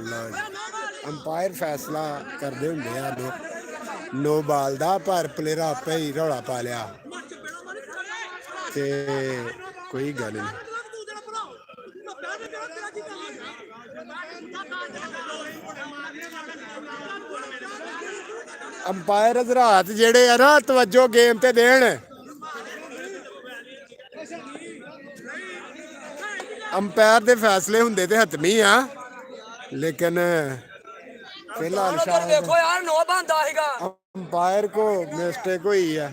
ਲਓ ਜੀ, ਅੰਪਾਇਰ ਫੈਸਲਾ ਕਰਦੇ ਹੁੰਦੇ ਆ ਨੋ ਬਾਲ ਦਾ, ਪਰ ਪਲੇਅਰ ਆਪੇ ਹੀ ਰੌਲਾ ਪਾ ਲਿਆ ਤੇ ਕੋਈ ਗੱਲ ਨਹੀਂ। ਅੰਪਾਇਰ ਹਜ਼ਰਾਤ ਜਿਹੜੇ ਆ ਨਾ, ਤਵੱਜੋ ਗੇਮ ਤੇ ਦੇਣ। ਅੰਪਾਇਰ ਦੇ ਫੈਸਲੇ ਹੁੰਦੇ ਤੇ ਹਤਮੀ ਆ, ਲੇਕਿਨ ਫਿਲਹਾਲ ਸ਼ਾਇਦ ਦੇਖੋ ਯਾਰ ਨੋ ਬੰਦਾ ਸੀਗਾ। ਅੰਪਾਇਰ ਕੋ ਮਿਸਟੇਕ ਹੋਈ ਆ।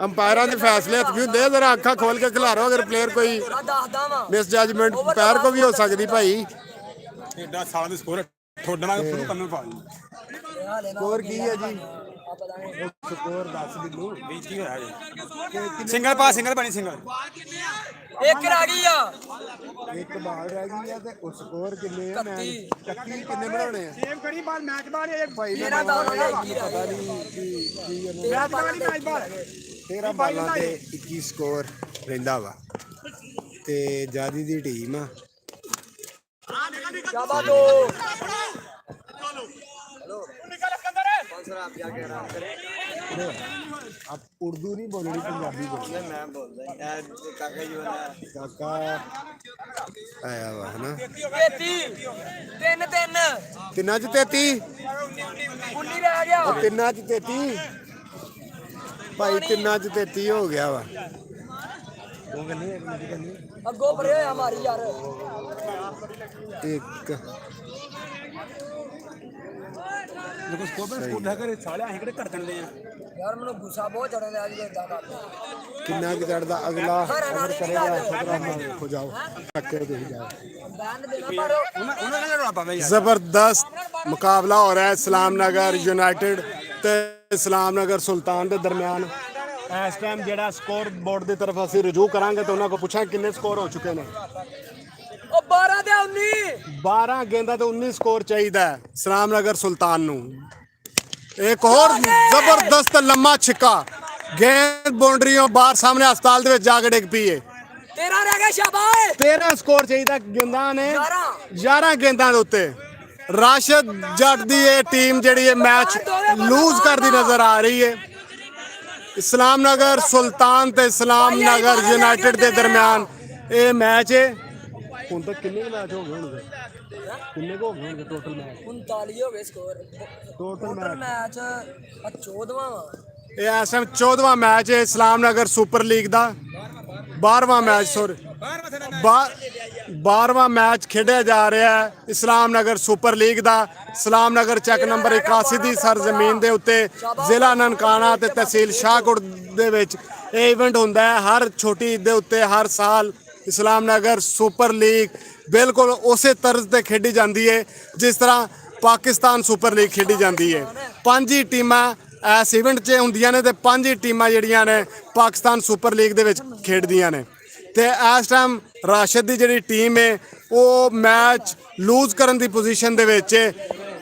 ਅੰਪਾਇਰਾਂ ਦੇ ਫੈਸਲੇ ਹਤਮੀ ਹੁੰਦੇ ਆ, ਜ਼ਰਾ ਅੱਖਾਂ ਖੋਲ ਕੇ ਖਿਲਾਰੋ। ਅਗਰ ਪਲੇਅਰ ਕੋਈ ਮੈਂ ਦੱਸਦਾ ਵਾਂ ਮਿਸ ਜਜਮੈਂਟ ਅੰਪਾਇਰ ਕੋ ਵੀ ਹੋ ਸਕਦੀ ਭਾਈ। ਐਡਾ ਸਾਲ ਦੇ ਸਕੋਰ ਠੋਡਣਾ ਸ਼ੁਰੂ ਕਰਨ ਨੂੰ ਪਾ ਸਕੋਰ ਕੀ ਹੈ ਜੀ? ਸਕੋਰ ਦੱਸ ਮੈਨੂੰ। ਕੀ ਹੋਇਆ ਜੀ? ਸਿੰਗਲ ਬਣੀ ਸਿੰਗਲ। ਇੱਕ ਰਹਿ ਗਈ ਆ। ਇੱਕ ਬਾਲ ਰਹਿ ਗਈ ਆ ਤੇ ਉਹ ਸਕੋਰ ਕਿੰਨੇ ਆ? 31 ਕਿੰਨੇ ਬਣਾਉਣੇ ਆ? ਸੇਮ ਕਰੀ ਬਾਲ ਮੈਚ ਬਾਲ ਇਹ ਭਾਈ ਨੇ ਤੇਰਾ ਬਾਲ ਪਤਾ ਨਹੀਂ ਕੀ ਇਹਨੂੰ 13 ਬਾਲਾਂ ਤੇ 21 ਸਕੋਰ ਰਹਿੰਦਾ ਵਾ ਤੇ ਜਾਦੀ ਦੀ ਟੀਮ ਆ। ਸ਼ਾਬਾਸ਼ ਦੋ आप उर्दू नहीं बोलनी, पंजाबी बोलनी। मैं बोलदा काका जी वाला काका आया वा है ना। 33 3 3 तिन्ना च 33 19 ਰਹਿ ਗਿਆ। और तिन्ना च 33 भाई, तिन्ना च 33 हो गया वा। ਅੱਗੋਂ ਪਰੇ ਹੋਇਆ ਮਾਰੀ ਯਾਰ। एक ਦੇਖੋ ਸਕੋਰ ਦਾ ਕਰੇ ਸਾਲਿਆ ਅਸੀਂ ਕਿਹੜੇ ਘੜ ਦਿੰਦੇ ਆ। ਯਾਰ ਮੈਨੂੰ ਗੁੱਸਾ ਬਹੁਤ ਚੜਦਾ ਅੱਜ ਇਦਾਂ ਕਰਦੇ। किन्ना की चढ़दा अगला अगर करेगा 17 में हो जाओ टक्के दे जाओ। ਬੈਨ ਦੇਣਾ ਪਰ ਉਹਨਾਂ ਨੇ ਰੌਲਾ ਪਾਵੇ ਯਾਰ। ਜ਼ਬਰਦਸਤ ਮੁਕਾਬਲਾ ਹੋ ਰਿਹਾ ਹੈ ਇਸਲਾਮ ਨਗਰ ਯੂਨਾਈਟਿਡ ਤੇ ਇਸਲਾਮ ਨਗਰ ਸੁਲਤਾਨ ਦੇ ਦਰਮਿਆਨ। ਇਸ ਟਾਈਮ ਜਿਹੜਾ ਸਕੋਰ ਬੋਰਡ ਦੀ ਤਰਫ ਅਸੀਂ ਰਜੂ ਕਰਾਂਗੇ ਤੇ ਉਹਨਾਂ ਕੋਲ ਪੁੱਛਾਂ ਕਿੰਨੇ ਸਕੋਰ ਹੋ ਚੁੱਕੇ ਨੇ। ਉਹ 12 ਤੇ 19 12 ਗੇਂਦਾਂ ਤੇ 19 ਸਕੋਰ ਚਾਹੀਦਾ ਹੈ ਇਸਲਾਮ ਨਗਰ ਸੁਲਤਾਨ ਨੂੰ। ਇੱਕ ਹੋਰ ਜ਼ਬਰਦਸਤ ਲੰਮਾ ਛਿੱਕਾ, ਗੇਂਦ ਬਾਉਂਡਰੀਆਂ ਬਾਹਰ ਸਾਹਮਣੇ ਹਸਪਤਾਲ ਦੇ ਵਿੱਚ ਜਾ ਕੇ ਡਿੱਗ ਪਈ ਹੈ। 13 ਰਹਿ ਗਿਆ ਸ਼ਾਬਾਸ਼। 13 ਸਕੋਰ ਚਾਹੀਦਾ ਗੇਂਦਾਂ ਨੇ, 11 11 ਗੇਂਦਾਂ ਦੇ ਉੱਤੇ। ਰਾਸ਼ਦ ਜੱਟ ਦੀ ਇਹ ਟੀਮ ਜਿਹੜੀ ਇਹ ਮੈਚ ਲੂਜ਼ ਕਰਦੀ ਨਜ਼ਰ ਆ ਰਹੀ ਹੈ। ਇਸਲਾਮ ਨਗਰ ਸੁਲਤਾਨ ਤੇ ਇਸਲਾਮ ਨਗਰ ਯੂਨਾਈਟਿਡ ਦੇ ਦਰਮਿਆਨ ਇਹ ਮੈਚ ਹੈ। ਹੁਣ ਤੱਕ ਕਿੰਨੇ ਮੈਚ ਹੋ ਗਏ ਹੋਣਗੇ? ਕਿੰਨੇ ਹੋ ਗਏ ਹੋਣਗੇ ਟੋਟਲ ਮੈਚ? 39 ਹੋ ਗਏ ਸਕੋਰ। ਟੋਟਲ ਮੈਚ 14ਵਾਂ ਵਾ। ਇਹ ਇਸ ਟਾਈਮ 14ਵਾਂ ਮੈਚ ਹੈ ਇਸਲਾਮ ਨਗਰ ਸੁਪਰ ਲੀਗ ਦਾ। 12ਵਾਂ ਮੈਚ ਸੋਰੀ 12ਵਾਂ ਮੈਚ ਖੇਡਿਆ ਜਾ ਰਿਹਾ ਹੈ ਇਸਲਾਮ ਨਗਰ ਸੁਪਰ ਲੀਗ ਦਾ। ਇਸਲਾਮ ਨਗਰ ਚੱਕ ਨੰਬਰ 81 ਦੀ ਸਰਜ਼ਮੀਨ ਦੇ ਉੱਤੇ ਜ਼ਿਲ੍ਹਾ ਨਨਕਾਣਾ ਤੇ ਤਹਿਸੀਲ ਸ਼ਾਹਕੋਟ ਦੇ ਵਿੱਚ ਇਹ ਇਵੈਂਟ ਹੁੰਦਾ ਹੈ। ਹਰ ਛੋਟੀ ਈਦ ਦੇ ਉੱਤੇ ਹਰ ਸਾਲ ਇਸਲਾਮ ਨਗਰ ਸੁਪਰ ਲੀਗ ਬਿਲਕੁਲ ਉਸੇ ਤਰਜ਼ ਤੇ ਖੇਡੀ ਜਾਂਦੀ ਹੈ ਜਿਸ ਤਰ੍ਹਾਂ ਪਾਕਿਸਤਾਨ ਸੁਪਰ ਲੀਗ ਖੇਡੀ ਜਾਂਦੀ ਹੈ। 5 ਹੀ ਟੀਮਾਂ ਇਸ ਇਵੈਂਟ 'ਚ ਹੁੰਦੀਆਂ ਨੇ ਤੇ 5 ਹੀ ਟੀਮਾਂ ਜਿਹੜੀਆਂ ਨੇ ਪਾਕਿਸਤਾਨ ਸੁਪਰ ਲੀਗ ਦੇ ਵਿੱਚ ਖੇਡਦੀਆਂ ਨੇ। ਤੇ ਇਸ ਟਾਈਮ ਰਾਸ਼ਦ ਦੀ ਜਿਹੜੀ ਟੀਮ ਹੈ ਉਹ ਮੈਚ ਲੂਜ਼ ਕਰਨ ਦੀ ਪੋਜੀਸ਼ਨ ਦੇ ਵਿੱਚ ਹੈ।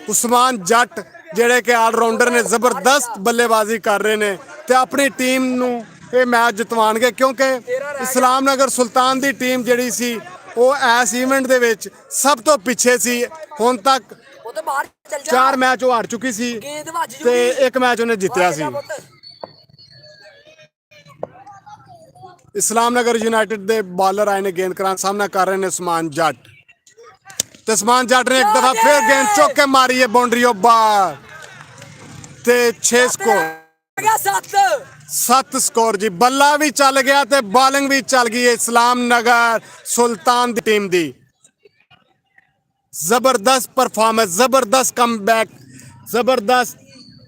ਉਸਮਾਨ ਜੱਟ ਜਿਹੜੇ ਕਿ ਆਲਰਾਊਂਡਰ ਨੇ, ਜ਼ਬਰਦਸਤ ਬੱਲੇਬਾਜ਼ੀ ਕਰ ਰਹੇ ਨੇ ਤੇ ਆਪਣੀ ਟੀਮ ਨੂੰ ਇਹ ਮੈਚ ਜਿਤਵਾਉਣਗੇ ਕਿਉਂਕਿ ਇਸਲਾਮ ਨਗਰ ਸੁਲਤਾਨ ਦੀ ਟੀਮ ਜਿਹੜੀ ਸੀ ਉਹ ਇਸ ਇਵੈਂਟ ਦੇ ਵਿੱਚ ਸਭ ਤੋਂ ਪਿੱਛੇ ਸੀ। ਹੁਣ ਤੱਕ ਉਹ ਤਾਂ ਬਾਹਰ ਚੱਲ ਜਾ। 4 ਮੈਚ ਉਹ ਹਾਰ ਚੁੱਕੀ ਸੀ ਗੇਂਦ ਵੱਜ ਜੂਗੀ ਤੇ 1 ਮੈਚ ਉਹਨੇ ਜਿੱਤਿਆ ਸੀ। ਇਸਲਾਮ ਨਗਰ ਯੂਨਾਈਟਿਡ ਦੇ ਬਾਲਰ ਆਏ ਨੇ ਗੇਂਦ ਕਰਾਂ ਸਾਹਮਣਾ ਕਰ ਰਹੇ ਨੇ ਉਸਮਾਨ ਜੱਟ ਤੇ ਉਸਮਾਨ ਜੱਟ ਨੇ ਇੱਕ ਦਫਾ ਫਿਰ ਗੇਂਦ ਚੁੱਕ ਕੇ ਮਾਰੀ ਹੈ ਬਾਉਂਡਰੀਓ ਬਾਹਰ ਤੇ 6 ਸਕੋਰ। 7 ਸਕੋਰ ਜੀ। ਬੱਲਾ ਵੀ ਚੱਲ ਗਿਆ ਤੇ ਬਾਲਿੰਗ ਵੀ ਚੱਲ ਗਈ ਹੈ ਇਸਲਾਮ ਨਗਰ ਸੁਲਤਾਨ ਦੀ ਟੀਮ ਦੀ। ਜ਼ਬਰਦਸਤ ਪਰਫਾਰਮੈਂਸ, ਜ਼ਬਰਦਸਤ ਕਮਬੈਕ, ਜ਼ਬਰਦਸਤ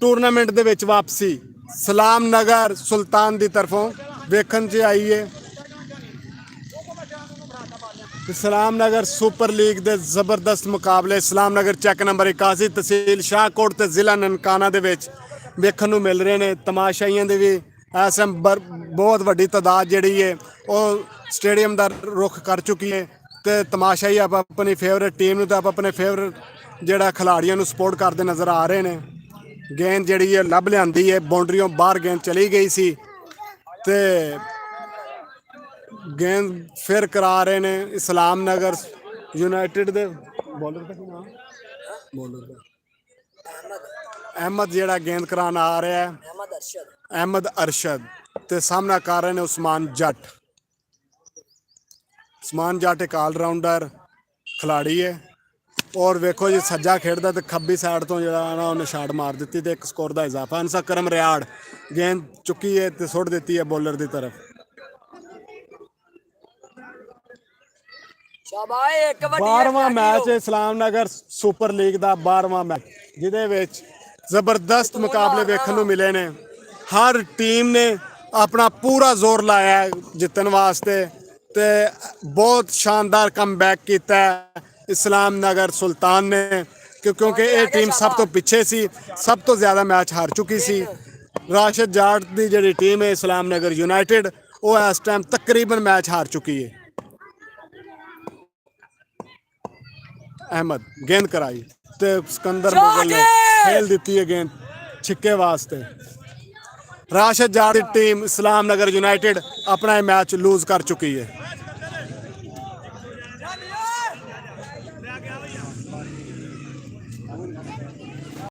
ਟੂਰਨਾਮੈਂਟ ਦੇ ਵਿੱਚ ਵਾਪਸੀ ਇਸਲਾਮ ਨਗਰ ਸੁਲਤਾਨ ਦੀ ਤਰਫੋਂ ਵੇਖਣ 'ਚ ਆਈ ਹੈ। ਇਸਲਾਮ ਨਗਰ ਸੁਪਰ ਲੀਗ ਦੇ ਜ਼ਬਰਦਸਤ ਮੁਕਾਬਲੇ ਇਸਲਾਮ ਨਗਰ ਚੱਕ ਨੰਬਰ 81 ਤਹਿਸੀਲ ਸ਼ਾਹਕੋਟ ਤੇ ਜ਼ਿਲ੍ਹਾ ਨਨਕਾਣਾ ਦੇ ਵਿੱਚ ਵੇਖਣ ਨੂੰ ਮਿਲ ਰਹੇ ਨੇ। ਤਮਾਸ਼ਾਈਆਂ ਦੇ ਵੀ ਇਸ ਟਾਈਮ ਬਹੁਤ ਵੱਡੀ ਤਾਦਾਦ ਜਿਹੜੀ ਹੈ ਉਹ ਸਟੇਡੀਅਮ ਦਾ ਰੁੱਖ ਕਰ ਚੁੱਕੀ ਹੈ ਤੇ ਤਮਾਸ਼ਾਈ ਆਪ ਆਪਣੀ ਫੇਵਰੇਟ ਟੀਮ ਨੂੰ ਤੇ ਆਪ ਆਪਣੇ ਫੇਵਰੇਟ ਜਿਹੜਾ ਖਿਡਾਰੀਆਂ ਨੂੰ ਸਪੋਰਟ ਕਰਦੇ ਨਜ਼ਰ ਆ ਰਹੇ ਨੇ। ਗੇਂਦ ਜਿਹੜੀ ਹੈ ਲੱਭ ਲਿਆਂਦੀ ਹੈ, ਬਾਉਂਡਰੀਆਂ ਬਾਹਰ ਗੇਂਦ ਚਲੀ ਗਈ ਸੀ ਤੇ ਗੇਂਦ ਫਿਰ ਕਰਾ ਰਹੇ ਨੇ ਇਸਲਾਮ ਨਗਰ ਯੂਨਾਈਟਿਡ ਦੇ ਬੋਲਰ ਦਾ ਕੀ ਨਾਮ ਬੋਲਰ ਦਾ ਅਹਿਮਦ ਜਿਹੜਾ ਗੇਂਦ ਕਰਾਉਣ ਆ ਰਿਹਾ ਹੈ ਅਹਿਮਦ ਅਰਸ਼ਦ ਤੇ ਸਾਹਮਣਾ ਕਰ ਰਹੇ ਨੇ ਉਸਮਾਨ ਜੱਟ। ਉਸਮਾਨ ਜੱਟ ਇੱਕ ਆਲਰਾਊਂਡਰ ਖਿਲਾੜੀ ਹੈ ਔਰ ਵੇਖੋ ਜੀ ਸੱਜਾ ਖੇਡਦਾ ਤੇ ਖੱਬੀ ਸਾਈਡ ਤੋਂ ਜਿਹੜਾ ਨਾ ਉਹਨੇ ਸ਼ਾਟ ਮਾਰ ਦਿੱਤੀ ਤੇ ਇੱਕ ਸਕੋਰ ਦਾ ਇਜ਼ਾਫਾ। ਅਨਸਾ ਕਰਮ ਰਿਆੜ ਗੇਂਦ ਚੁੱਕੀ ਹੈ ਤੇ ਸੁੱਟ ਦਿੱਤੀ ਹੈ ਬੋਲਰ ਦੀ ਤਰਫ। ਸ਼ਾਬਾਸ਼ ਇੱਕ ਵੱਡੀ 12ਵਾਂ ਮੈਚ ਇਸਲਾਮ ਨਗਰ ਸੁਪਰ ਲੀਗ ਦਾ 12ਵਾਂ ਮੈਚ ਜਿਹਦੇ ਵਿੱਚ ਜ਼ਬਰਦਸਤ ਮੁਕਾਬਲੇ ਵੇਖਣ ਨੂੰ ਮਿਲੇ ਨੇ। ਹਰ ਟੀਮ ਨੇ ਆਪਣਾ ਪੂਰਾ ਜ਼ੋਰ ਲਾਇਆ ਹੈ ਜਿੱਤਣ ਵਾਸਤੇ ਤੇ ਬਹੁਤ ਸ਼ਾਨਦਾਰ ਕਮਬੈਕ ਕੀਤਾ ਹੈ ਇਸਲਾਮ ਨਗਰ ਸੁਲਤਾਨ ਨੇ ਕਿਉਂਕਿ ਇਹ ਟੀਮ ਸਭ ਤੋਂ ਪਿੱਛੇ ਸੀ, ਸਭ ਤੋਂ ਜ਼ਿਆਦਾ ਮੈਚ ਹਾਰ ਚੁੱਕੀ ਸੀ। ਰਾਸ਼ਦ ਜਾਟ ਦੀ ਜਿਹੜੀ ਟੀਮ ਹੈ ਇਸਲਾਮ ਨਗਰ ਯੂਨਾਈਟਿਡ ਉਹ ਇਸ ਟਾਈਮ ਤਕਰੀਬਨ ਮੈਚ ਹਾਰ ਚੁੱਕੀ ਹੈ। अहमद गेंद कराई ते सिकंदर मुगल ने खेल दी है गेंद छिक्के वास्ते। राशिद जाट की टीम इस्लाम नगर यूनाइटेड अपना मैच लूज कर चुकी है।